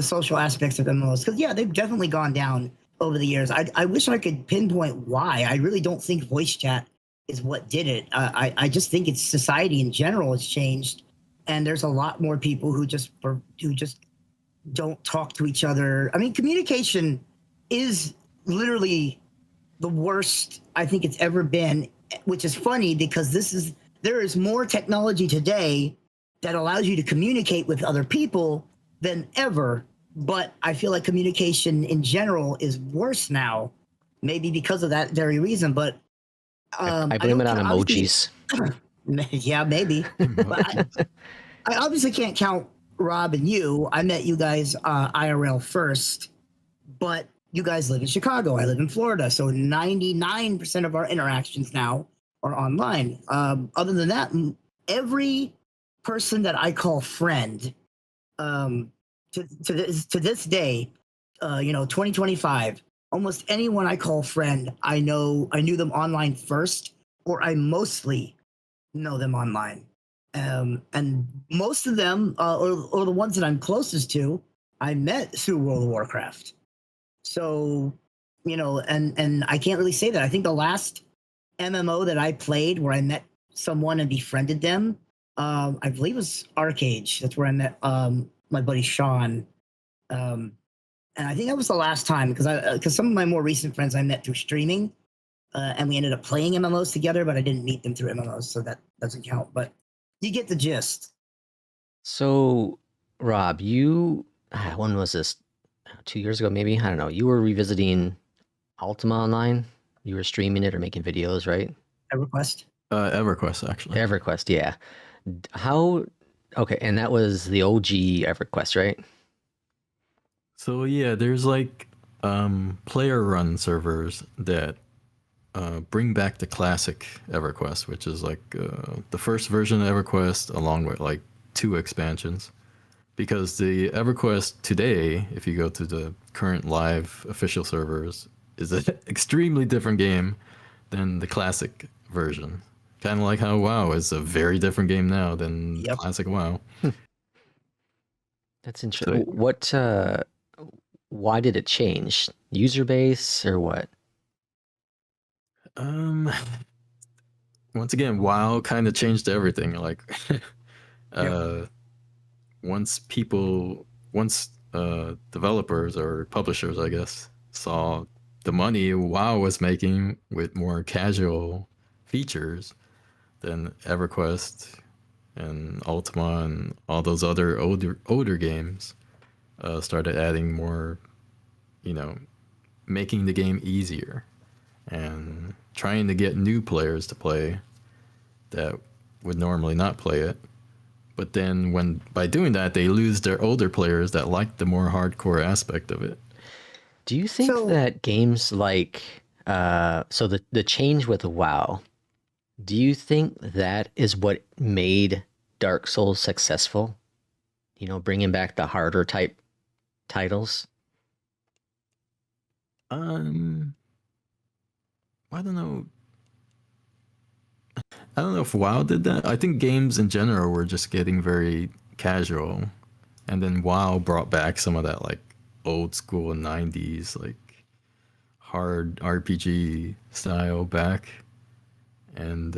social aspects of MMOs because yeah, they've definitely gone down over the years. I wish I could pinpoint why. I really don't think voice chat is what did it. I just think it's society in general has changed, and there's a lot more people who just don't talk to each other. I mean, communication is literally the worst I think it's ever been, which is funny because there is more technology today that allows you to communicate with other people than ever. But I feel like communication in general is worse now, maybe because of that very reason. But I blame it on emojis. Yeah, maybe. But I obviously can't count Rob and you. I met you guys IRL first, but you guys live in Chicago. I live in Florida. So 99% of our interactions now are online. Other than that, every person that I call friend to this day, 2025, almost anyone I call friend, I knew them online first, or I mostly know them online. And most of them, or the ones that I'm closest to, I met through World of Warcraft. So, and I can't really say that. I think the last MMO that I played where I met someone and befriended them, I believe it was Arcade. That's where I met my buddy Sean. And I think that was the last time because some of my more recent friends I met through streaming, and we ended up playing MMOs together, but I didn't meet them through MMOs, so that doesn't count. But you get the gist. So, Rob, when was this? 2 years ago, maybe? I don't know. You were revisiting Ultima Online. You were streaming it or making videos, right? EverQuest. EverQuest, actually. EverQuest, yeah. Okay, and that was the OG EverQuest, right? So yeah, there's like player run servers that bring back the classic EverQuest, which is like the first version of EverQuest along with like 2 expansions. Because the EverQuest today, if you go to the current live official servers, is an extremely different game than the classic version. Kind of like how WoW is a very different game now than classic WoW. That's interesting. So, why did it change? User base or what? Once again, WoW kind of changed everything. Like, once developers or publishers, I guess, saw the money WoW was making with more casual features than EverQuest and Ultima and all those other older games, started adding more, making the game easier and trying to get new players to play that would normally not play it. But then by doing that, they lose their older players that like the more hardcore aspect of it. Do you think that games like, the change with WoW, do you think that is what made Dark Souls successful? Bringing back the harder type titles? I don't know. I don't know if WoW did that. I think games in general were just getting very casual, and then WoW brought back some of that like old school '90s like hard RPG style back, and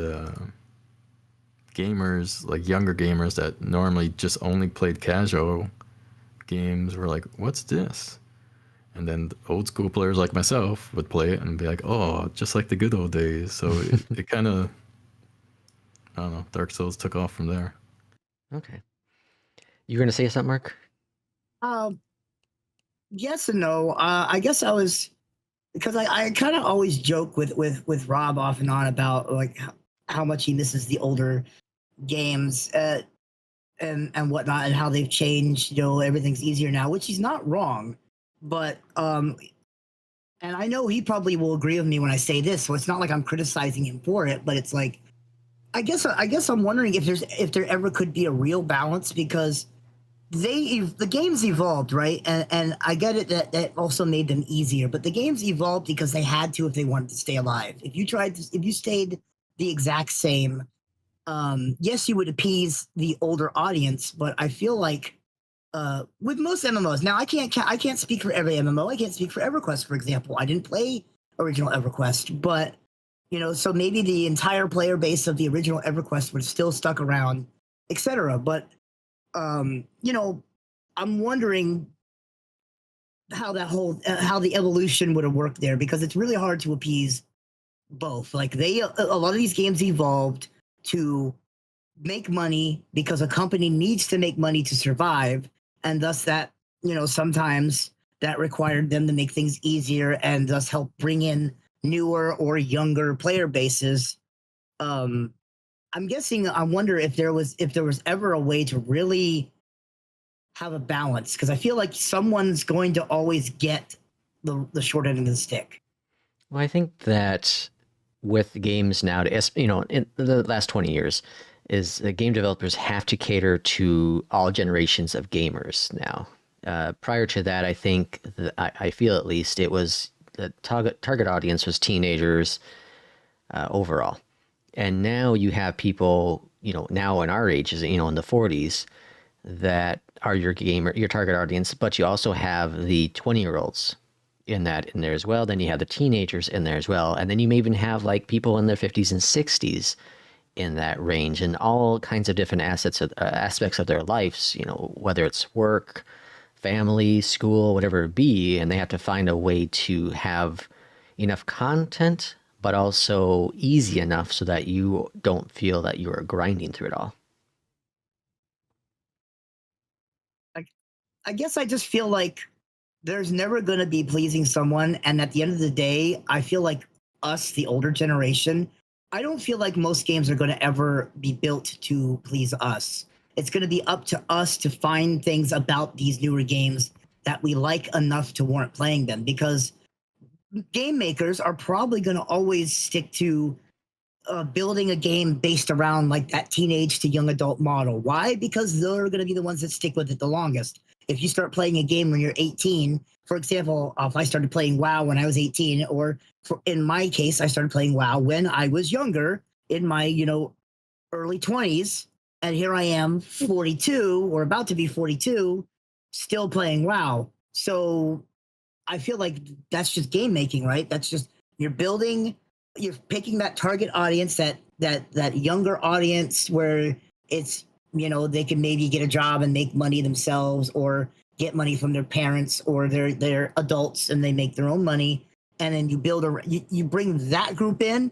gamers like younger gamers that normally just only played casual games were like, "What's this?" And then the old school players like myself would play it and be like, "Oh, just like the good old days." So it kind of, I don't know, Dark Souls took off from there. Okay. You going to say something, Mark? Um, yes and no. I guess I was because I kind of always joke with Rob off and on about like how much he misses the older games and whatnot and how they've changed. You know, everything's easier now, which he's not wrong. But and I know he probably will agree with me when I say this, so it's not like I'm criticizing him for it, but it's like I guess I'm wondering if there ever could be a real balance because the games evolved, right? And I get it that also made them easier, but the games evolved because they had to if they wanted to stay alive. If you stayed the exact same, yes, you would appease the older audience, but I feel like with most MMOs, now I can't speak for every MMO. I can't speak for EverQuest, for example. I didn't play original EverQuest, but you know, so maybe the entire player base of the original EverQuest would have still stuck around, etc. But you know, I'm wondering how how the evolution would have worked there because it's really hard to appease both. Like a lot of these games evolved to make money because a company needs to make money to survive, and thus that you know sometimes that required them to make things easier and thus help bring in newer or younger player bases. I'm guessing I wonder if there was ever a way to really have a balance because I feel like someone's going to always get the short end of the stick. Well, I think that with games now, you know, in the last 20 years, is game developers have to cater to all generations of gamers now. Prior to that, I think, I feel at least, it was the target audience was teenagers overall. And now you have people, you know, now in our ages, you know, in the 40s, that are your target audience, but you also have the 20-year-olds in there as well. Then you have the teenagers in there as well. And then you may even have like people in their 50s and 60s in that range and all kinds of different aspects of their lives, you know, whether it's work, family, school, whatever it be. And they have to find a way to have enough content, but also easy enough so that you don't feel that you are grinding through it all. I guess I just feel like there's never going to be pleasing someone. And at the end of the day, I feel like us, the older generation, I don't feel like most games are going to ever be built to please us. It's going to be up to us to find things about these newer games that we like enough to warrant playing them because game makers are probably going to always stick to building a game based around like that teenage to young adult model. Why? Because they're going to be the ones that stick with it the longest. If you start playing a game when you're 18, for example, if I started playing WoW when I was 18, or in my case, I started playing WoW when I was younger in my, you know, early 20s. And here I am 42 or about to be 42, still playing WoW. So I feel like that's just game making, right? That's just you're picking that target audience, that younger audience where it's, you know, they can maybe get a job and make money themselves or get money from their parents or they're adults and they make their own money. And then you bring that group in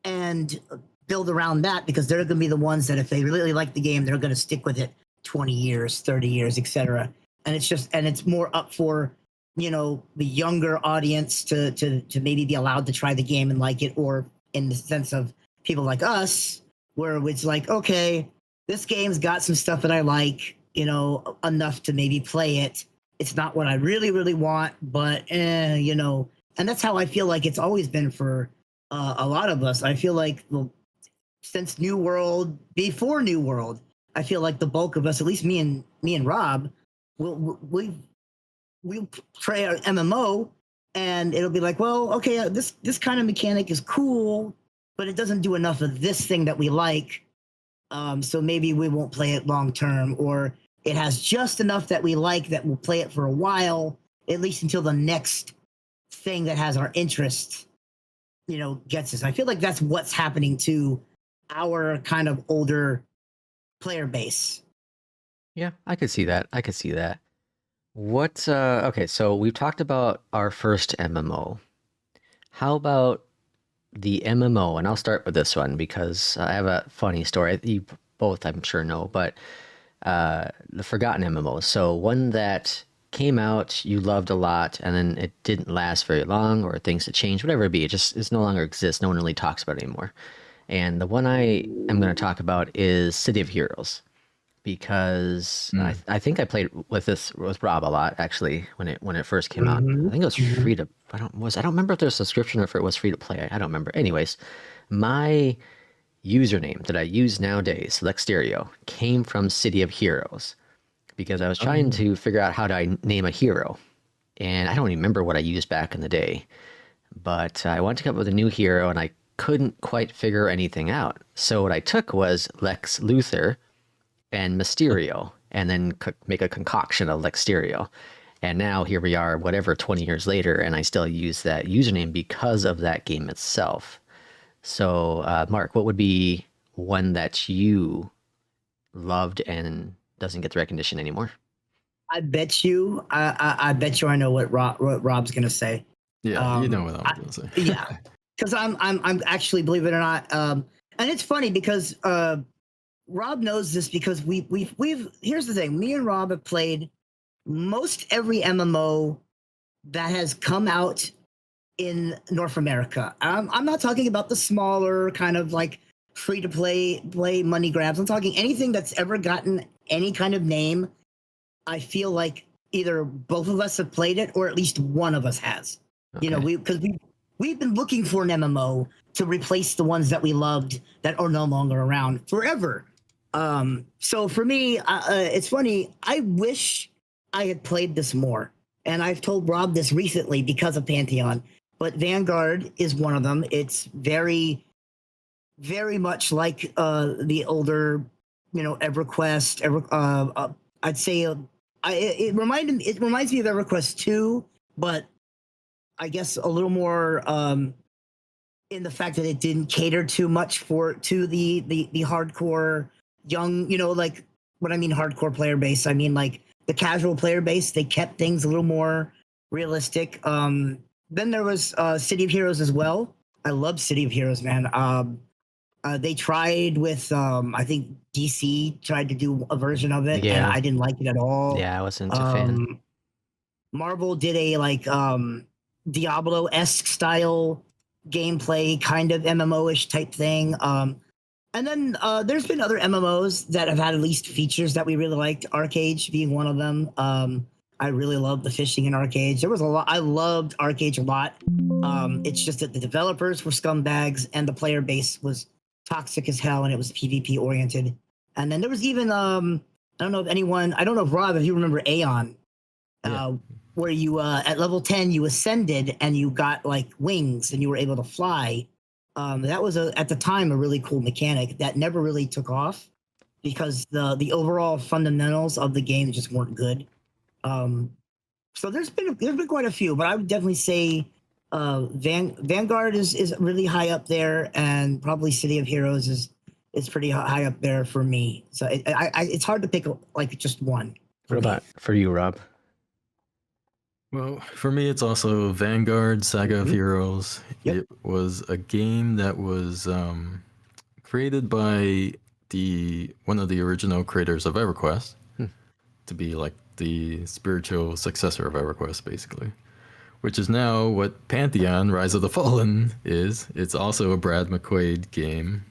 and build around that because they're going to be the ones that if they really like the game, they're going to stick with it 20 years, 30 years, etc. And it's more up for, you know, the younger audience to maybe be allowed to try the game and like it, or in the sense of people like us, where it's like, okay, this game's got some stuff that I like, you know, enough to maybe play it. It's not what I really, really want, but, you know, and that's how I feel like it's always been for a lot of us. I feel like since New World, before New World, I feel like the bulk of us, at least me and Rob, we'll play an MMO, and it'll be like, well, okay, this kind of mechanic is cool, but it doesn't do enough of this thing that we like. So maybe we won't play it long term, or it has just enough that we like that we'll play it for a while, at least until the next thing that has our interest, gets us. I feel like that's what's happening to our kind of older player base. Yeah, I could see that. I could see that. What, okay, so we've talked about our first MMO. How about the MMO? And I'll start with this one because I have a funny story. You both, I'm sure, know, but the Forgotten MMO. So one that came out, you loved a lot, and then it didn't last very long, or things had changed, whatever it be. It no longer exists. No one really talks about it anymore. And the one I am going to talk about is City of Heroes, because I think I played with Rob a lot actually when it first came out. I think it was free to. I don't remember if there was a subscription or if it was free to play. I don't remember. Anyways, my username that I use nowadays, Lexterio, came from City of Heroes, because I was trying to figure out how to name a hero, and I don't even remember what I used back in the day. But I wanted to come up with a new hero, and I couldn't quite figure anything out. So what I took was Lex Luthor and Mysterio, and then make a concoction of Lexterio. And now here we are, whatever, 20 years later, and I still use that username because of that game itself. So, Mark, what would be one that you loved and doesn't get the recognition anymore? I bet you I know what Rob's gonna say. Yeah, you know what I'm gonna say. Yeah, because I'm actually, believe it or not, and it's funny because Rob knows this, because we've here's the thing. Me and Rob have played most every MMO that has come out in North America. I'm not talking about the smaller kind of like free to play money grabs. I'm talking anything that's ever gotten any kind of name. I feel like either both of us have played it, or at least one of us has. Okay. We've been looking for an MMO to replace the ones that we loved that are no longer around forever. So for me, it's funny. I wish I had played this more, and I've told Rob this recently because of Pantheon. But Vanguard is one of them. It's very, very much like the older, EverQuest. I'd say it reminds me of EverQuest 2, but I guess a little more in the fact that it didn't cater too much to the hardcore young, like, what I mean hardcore player base. I mean like the casual player base. They kept things a little more realistic. Then there was City of Heroes as well. I love City of Heroes, man. They tried with, I think DC tried to do a version of it, and I didn't like it at all. Yeah, I wasn't a fan. Marvel did a like Diablo-esque style gameplay, kind of MMO-ish type thing. And then there's been other MMOs that have had at least features that we really liked. Arcade being one of them. I really loved the fishing in Arcade. There was a lot. I loved Arcade a lot. It's just that the developers were scumbags and the player base was toxic as hell, and it was PvP oriented. And then there was even I don't know if Rob, if you remember Aeon, where you at level 10 you ascended and you got like wings and you were able to fly. That was at the time a really cool mechanic that never really took off because the overall fundamentals of the game just weren't good. So there's been quite a few, but I would definitely say Vanguard is really high up there, and probably City of Heroes is pretty high up there for me. So it's hard to pick like just one. What about for you, Rob? Well, for me, it's also Vanguard, Saga of Heroes. Yep. It was a game that was created by one of the original creators of EverQuest to be like the spiritual successor of EverQuest, basically, which is now what Pantheon, Rise of the Fallen is. It's also a Brad McQuaid game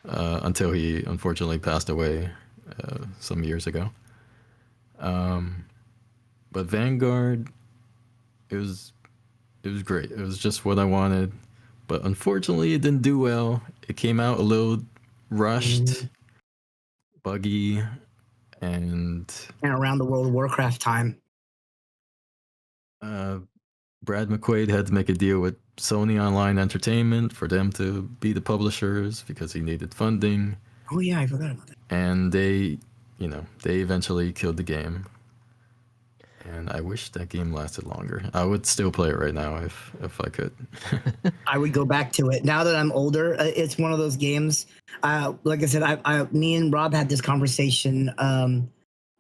until he unfortunately passed away some years ago. But Vanguard, it was great. It was just what I wanted, but unfortunately it didn't do well. It came out a little rushed, buggy, and around the World of Warcraft time. Uh, Brad McQuaid had to make a deal with Sony Online Entertainment for them to be the publishers because he needed funding. Oh yeah, I forgot about that. And they eventually killed the game. And I wish that game lasted longer. I would still play it right now if I could. I would go back to it now that I'm older. It's one of those games. Like I said, me and Rob had this conversation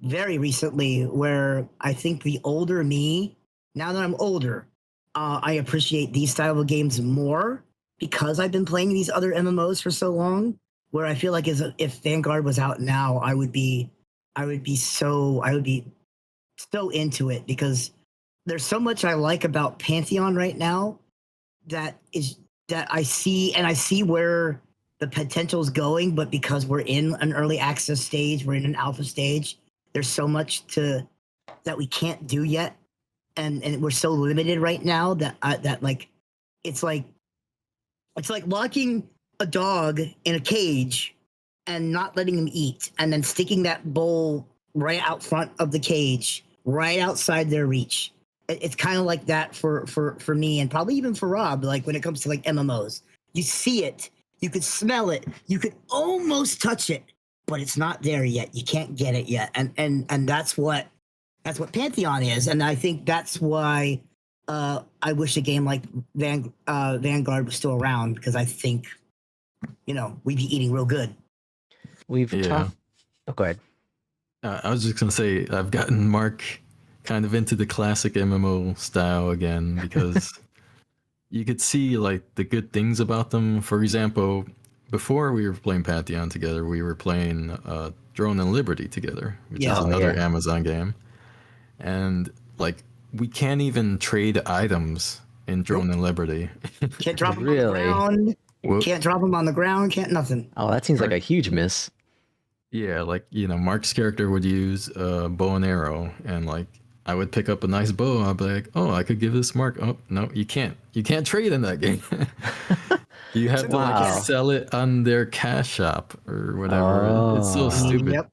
very recently where I think the older me, now that I'm older, I appreciate these style of games more because I've been playing these other MMOs for so long. Where I feel like if Vanguard was out now, I would be so into it because there's so much I like about Pantheon right now that I see where the potential is going, but because we're in an early access stage, we're in an alpha stage, there's so much that we can't do yet, and we're so limited right now that it's like locking a dog in a cage and not letting him eat, and then sticking that bowl right out front of the cage, right outside their reach. It's kind of like that for me, and probably even for Rob. Like when it comes to like MMOs, you see it, you could smell it, you could almost touch it, but it's not there yet. You can't get it yet, and that's what Pantheon is, and I think that's why I wish a game like Vanguard was still around, because I think we'd be eating real good. We've talked. Oh, go ahead. I was just gonna say I've gotten Mark kind of into the classic MMO style again because you could see like the good things about them. For example, before we were playing Pantheon together, we were playing Drone and Liberty together, which is another Amazon game, and like we can't even trade items in Drone and Liberty. Can't drop them on the ground. Can't drop them on the ground. Can't nothing. Oh, that seems like a huge miss. Yeah, like Mark's character would use a bow and arrow, and like I would pick up a nice bow. I'd be like, oh, I could give this Mark. Oh no, you can't. You can't trade in that game. You have to like sell it on their cash shop or whatever. It's so stupid. Yep.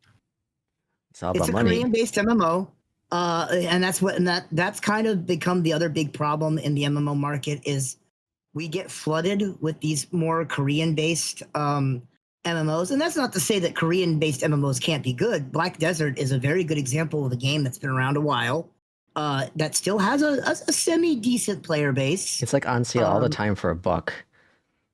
It's all about money. It's a Korean-based MMO, and that's kind of become the other big problem in the MMO market is we get flooded with these more Korean-based MMOs, and that's not to say that Korean-based MMOs can't be good. Black Desert is a very good example of a game that's been around a while, that still has a semi-decent player base. It's like on sale all the time for $1.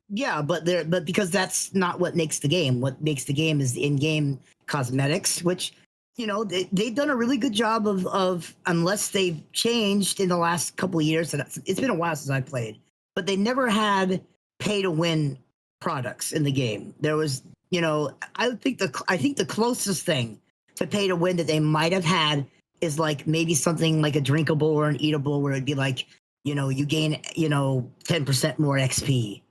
Yeah, but because that's not what makes the game. What makes the game is the in-game cosmetics, which they've done a really good job of unless they've changed in the last couple of years. And it's been a while since I played, but they never had pay-to-win products in the game. There was, I think the closest thing to pay to win that they might have had is like maybe something like a drinkable or an eatable, where it'd be like, you gain 10% more XP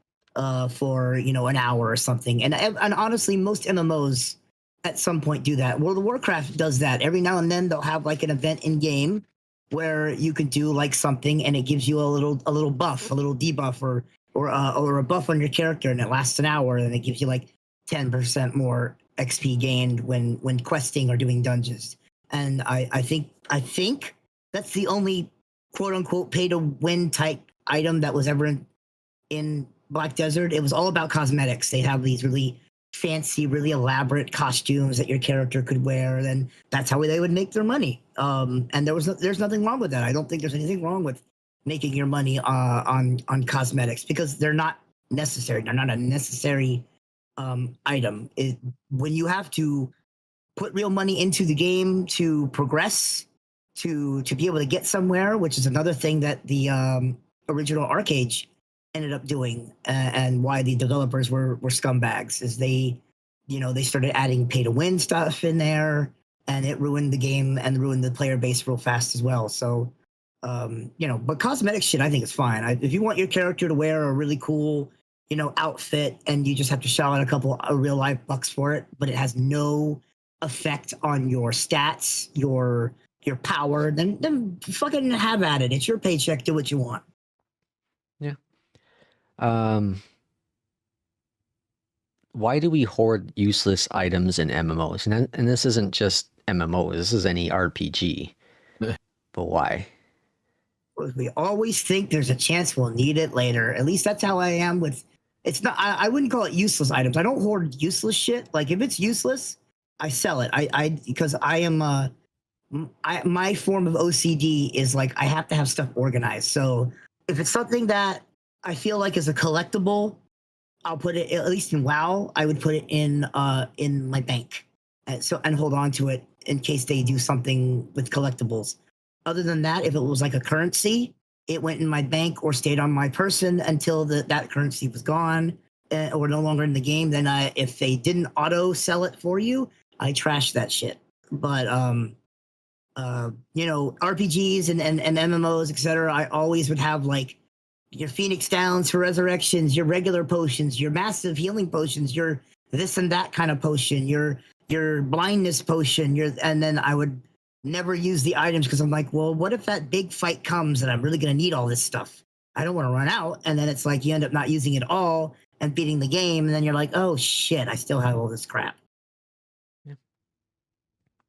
for an hour or something. And honestly, most MMOs at some point do that. World of Warcraft does that every now and then. They'll have like an event in game where you can do like something and it gives you a little buff, a little debuff, or a buff on your character, and it lasts an hour, and it gives you like 10% more XP gained when questing or doing dungeons. And I think that's the only quote unquote pay to win type item that was ever in Black Desert. It was all about cosmetics. They have these really fancy, really elaborate costumes that your character could wear, and that's how they would make their money. And there's nothing wrong with that. I don't think there's anything wrong with making your money on cosmetics, because they're not necessary. They're not a necessary item. When you have to put real money into the game to progress, to be able to get somewhere, which is another thing that the original Arcade ended up doing, and why the developers were scumbags, is they started adding pay to win stuff in there, and it ruined the game and ruined the player base real fast as well. So but cosmetic shit, I think is fine. If you want your character to wear a really cool, outfit, and you just have to shell out a couple of real life bucks for it, but it has no effect on your stats, your power, then fucking have at it. It's your paycheck. Do what you want. Yeah. Why do we hoard useless items in MMOs? And this isn't just MMOs. This is any RPG. But why? We always think there's a chance we'll need it later. At least that's how I am with. It's not. I wouldn't call it useless items. I don't hoard useless shit. Like if it's useless, I sell it. I because I am. My form of OCD is like I have to have stuff organized. So if it's something that I feel like is a collectible, I'll put it at least in WoW. I would put it in my bank, and hold on to it in case they do something with collectibles. Other than that, if it was like a currency, it went in my bank or stayed on my person until that currency was gone or no longer in the game. Then if they didn't auto sell it for you, I trash that shit. But RPGs and MMOs, etc. I always would have like your Phoenix Downs for resurrections, your regular potions, your massive healing potions, your this and that kind of potion, your blindness potion, and then I would never use the items because I'm like, well, what if that big fight comes and I'm really gonna need all this stuff? I don't want to run out, and then it's like you end up not using it all and beating the game, and then you're like, oh shit, I still have all this crap. Yeah.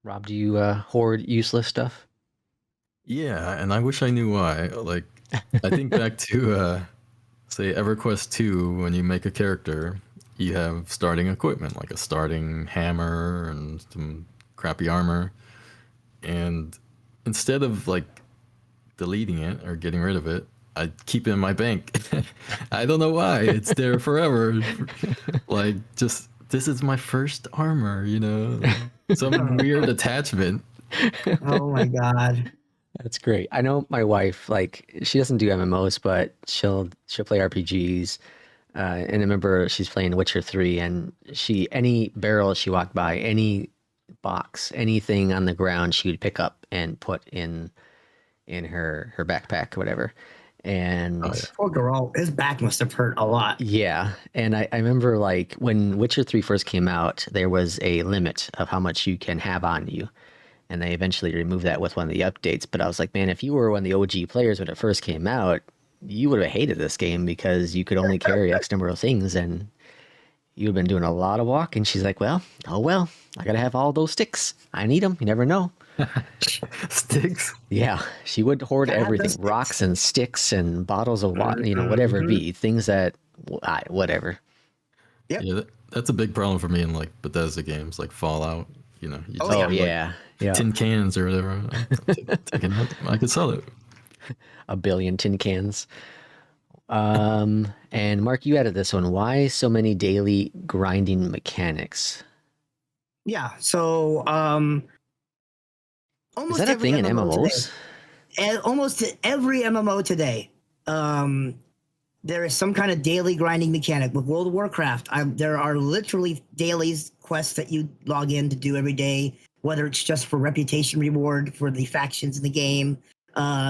Rob, do you hoard useless stuff? Yeah, and I wish I knew why. Like, I think back to, say, EverQuest 2, when you make a character, you have starting equipment, like a starting hammer and some crappy armor. And instead of, like, deleting it or getting rid of it, I keep it in my bank. I don't know why. It's there forever. Like, just, this is my first armor, Some weird attachment. Oh my god. That's great. I know my wife, like, she doesn't do MMOs, but she'll play RPGs. And I remember she's playing Witcher 3, and any barrel she walked by, any box, anything on the ground, she would pick up and put in her backpack or whatever. And poor girl, his back must have hurt a lot. Yeah, and I remember like when Witcher 3 first came out, there was a limit of how much you can have on you. And they eventually removed that with one of the updates. But I was like, man, if you were one of the OG players when it first came out, you would have hated this game because you could only carry X number of things and you'd have been doing a lot of walking. She's like, well, I got to have all those sticks. I need them. You never know. Sticks? Yeah, she would hoard everything, rocks and sticks and bottles of water, whatever it be, things that, whatever. Yep. Yeah, that's a big problem for me in like Bethesda games, like Fallout. You just Oh, have, yeah. like, tin cans or whatever. I could sell it. A billion tin cans. And Mark, you added this one. Why so many daily grinding mechanics? Yeah. So, almost Is that a every thing in MMO MMOs? today, almost every MMO today, there is some kind of daily grinding mechanic. With World of Warcraft, there are literally dailies, quests that you log in to do every day, whether it's just for reputation reward for the factions in the game,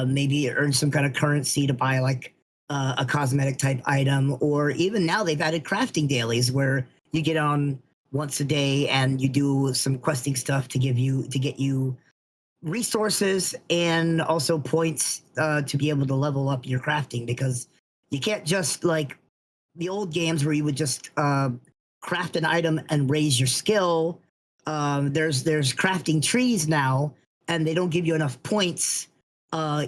maybe earn some kind of currency to buy like a cosmetic type item, or even now they've added crafting dailies where you get on once a day and you do some questing stuff to get you resources and also points to be able to level up your crafting, because you can't just like the old games where you would just craft an item and raise your skill. There's crafting trees now, and they don't give you enough points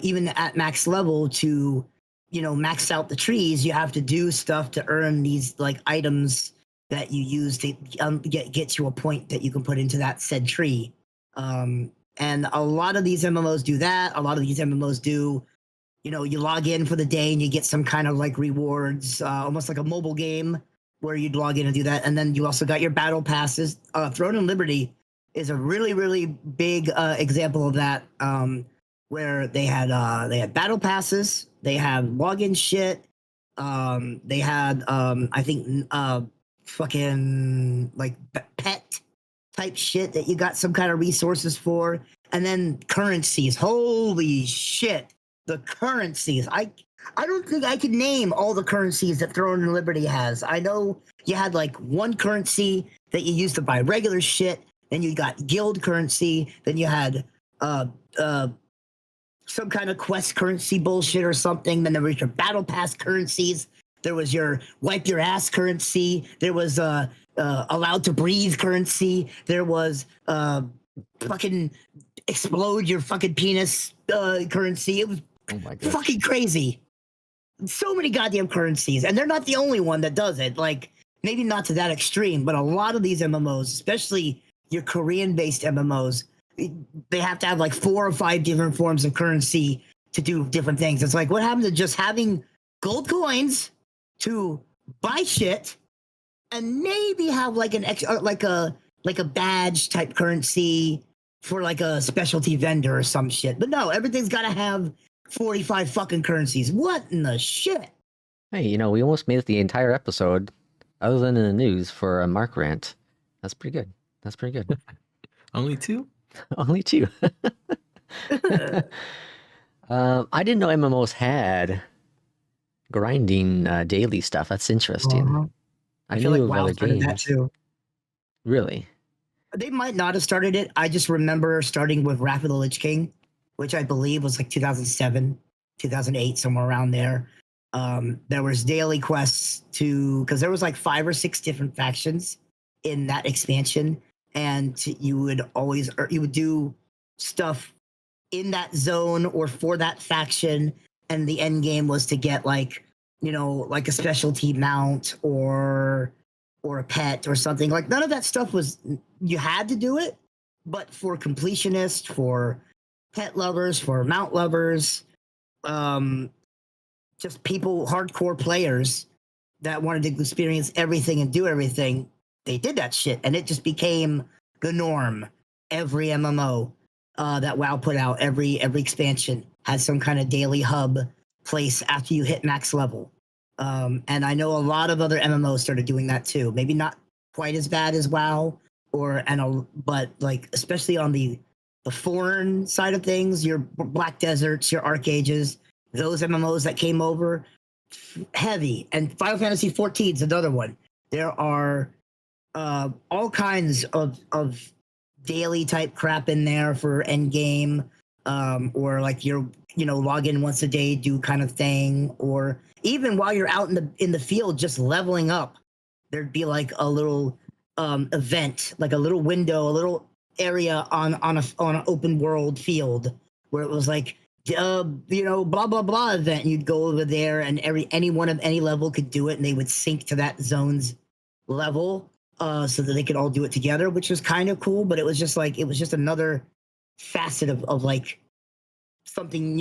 even at max level to max out the trees. You have to do stuff to earn these like items that you use to get to a point that you can put into that said tree. And a lot of these MMOs do that. A lot of these MMOs do, you log in for the day and you get some kind of like rewards, almost like a mobile game where you'd log in and do that. And then you also got your battle passes. Throne and Liberty is a really, really big example of that, where they had battle passes, they had login shit, they had I think fucking like pet type shit that you got some kind of resources for, and then currencies. Holy shit, the currencies! I don't think I could name all the currencies that Throne and Liberty has. I know you had like one currency that you used to buy regular shit, then you got guild currency, then you had some kind of quest currency bullshit or something, then there was your battle pass currencies, there was your wipe your ass currency, there was allowed to breathe currency, there was fucking explode your fucking penis currency. It was Oh my god. Fucking crazy. So many goddamn currencies, and they're not the only one that does it. Like, maybe not to that extreme, but a lot of these MMOs, especially your Korean-based MMOs, they have to have like 4 or 5 different forms of currency to do different things. It's like, what happened to just having gold coins to buy shit, and maybe have like an extra, like a badge type currency for like a specialty vendor or some shit. But no, everything's got to have 45 fucking currencies. What in the shit? Hey, we almost made it the entire episode, other than in the news, for a Mark rant. That's pretty good. That's pretty good. Only 2? Only 2. I didn't know MMOs had grinding daily stuff. That's interesting. Uh-huh. I feel knew like of WoW other started that games. too. Really? They might not have started it. I just remember starting with Wrath of the Lich King, which I believe was like 2007, 2008, somewhere around there. There was daily quests because there was like 5 or 6 different factions in that expansion, and you would do stuff in that zone or for that faction, and the end game was to get like a specialty mount or a pet or something. Like, none of that stuff was, you had to do it, but for completionists, for pet lovers, for mount lovers, just people, hardcore players that wanted to experience everything and do everything, they did that shit, and it just became the norm. Every MMO that WoW put out, every expansion has some kind of daily hub place after you hit max level. And I know a lot of other MMOs started doing that too. Maybe not quite as bad as WoW, but like especially on the foreign side of things, your Black Deserts, your Arc Ages, those MMOs that came over, heavy. And Final Fantasy 14 is another one. There are all kinds of daily type crap in there for end game, or like your log in once a day, do kind of thing, or even while you're out in the field just leveling up, there'd be like a little event, like a little window, a little area on an open world field where it was like blah blah blah event, and you'd go over there, and anyone of any level could do it, and they would sync to that zone's level, so that they could all do it together, which was kind of cool. But it was just another facet of like something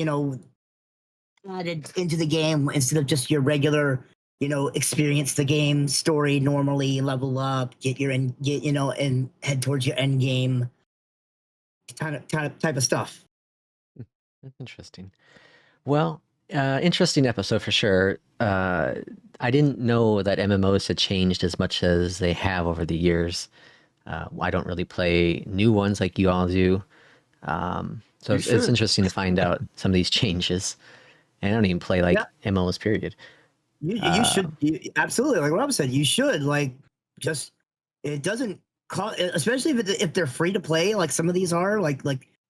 added into the game instead of just your regular experience the game story normally, level up, and head towards your end game type of stuff. That's interesting. Well, interesting episode for sure. I didn't know that MMOs had changed as much as they have over the years. I don't really play new ones like you all do. So it's interesting to find out some of these changes. And I don't even play like MMOs, period. You should absolutely, like Rob said, you should just, it doesn't cost, especially if they're free to play, like some of these are, like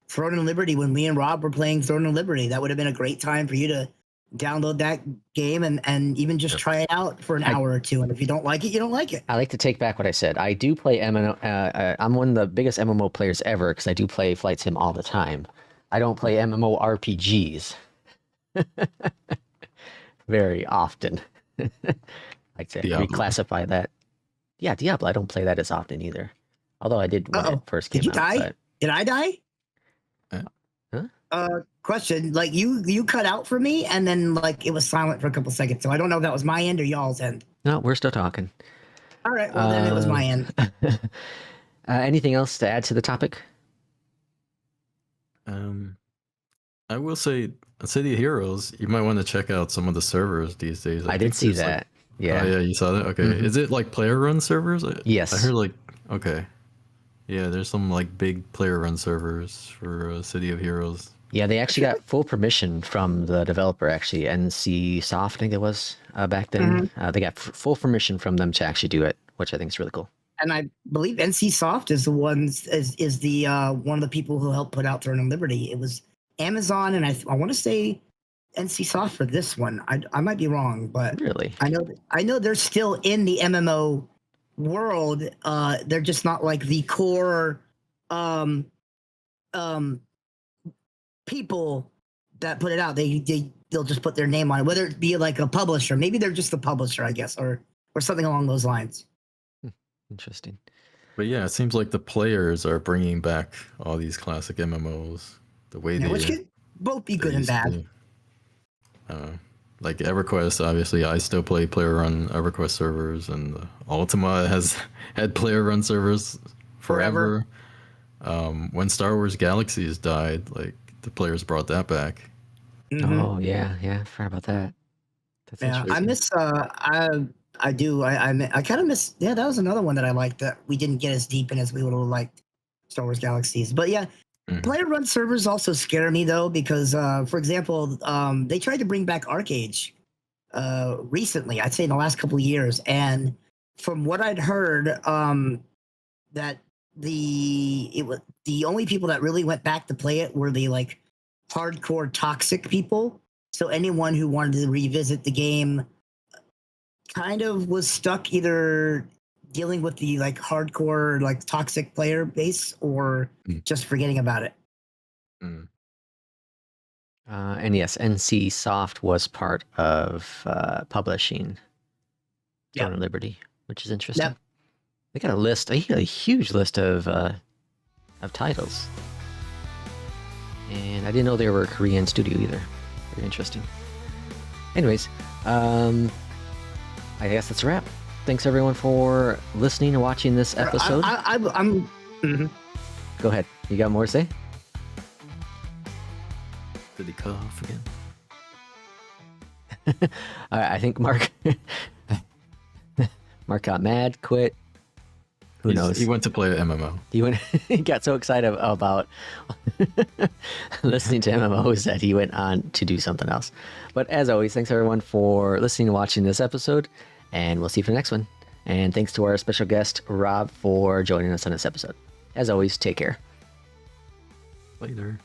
Throne and Liberty. When me and Rob were playing Throne and Liberty, that would have been a great time for you to download that game and even just try it out for an hour or two. And if you don't like it, you don't like it. I like to take back what I said. I do play MMO. I'm one of the biggest MMO players ever because I do play Flight Sim all the time. I don't play MMO RPGs very often. Like to reclassify that. Yeah, Diablo. I don't play that as often either. Although I did when it first came out. Did you die? But... Did I die? Question, like you cut out for me, and then like it was silent for a couple seconds, so I don't know if that was my end or y'all's end. No, we're still talking. All right, well then it was my end. Anything else to add to the topic? I will say, City of Heroes, you might want to check out some of the servers these days. I did see that. Yeah. Oh, yeah, you saw that? Okay. Mm-hmm. Is it like player-run servers? Yes. I heard okay. Yeah, there's some like big player-run servers for City of Heroes. Yeah, they actually got full permission from the developer, actually, NC Soft, I think it was back then. Mm-hmm. They got full permission from them to actually do it, which I think is really cool. And I believe NC Soft is the ones is the one of the people who helped put out Throne and Liberty. It was Amazon, and I want to say NC Soft for this one. I might be wrong, but really, I know they're still in the MMO world. They're just not like the core people put it out, they'll just put their name on it, whether it be like a publisher. Maybe they're just the publisher, I guess, or something along those lines. Interesting. But yeah, it seems like the players are bringing back all these classic MMOs the way Yeah, they which could both be good and used to bad. be. Like EverQuest, obviously, I still play player-run EverQuest servers, and Ultima has had player-run servers forever. When Star Wars Galaxies died, like the players brought that back. Mhm. Oh yeah, I forgot about that. That's Yeah, I interesting. miss. I do. I kind of miss. Yeah, that was another one that I liked that we didn't get as deep in as we would have liked. Star Wars Galaxies, but yeah, player-run servers also scare me though because, for example, they tried to bring back ArcAge recently. I'd say in the last couple of years, and from what I'd heard, that it was the only people that really went back to play it were the like hardcore toxic people. So anyone who wanted to revisit the game kind of was stuck either dealing with the like hardcore like toxic player base or just forgetting about it. And yes, NC Soft was part of publishing Throne of Liberty, which is interesting. Yep. They got a huge list of titles, and I didn't know they were a Korean studio either. Very interesting. Anyways, I guess that's a wrap. Thanks everyone for listening and watching this episode. I'm Go ahead. You got more to say? Did he cut off again? I think Mark got mad, quit. Who knows? He went to play an MMO. He got so excited about listening to MMOs that he went on to do something else. But as always, thanks everyone for listening and watching this episode, and we'll see you for the next one. And thanks to our special guest, Rob, for joining us on this episode. As always, take care. Later.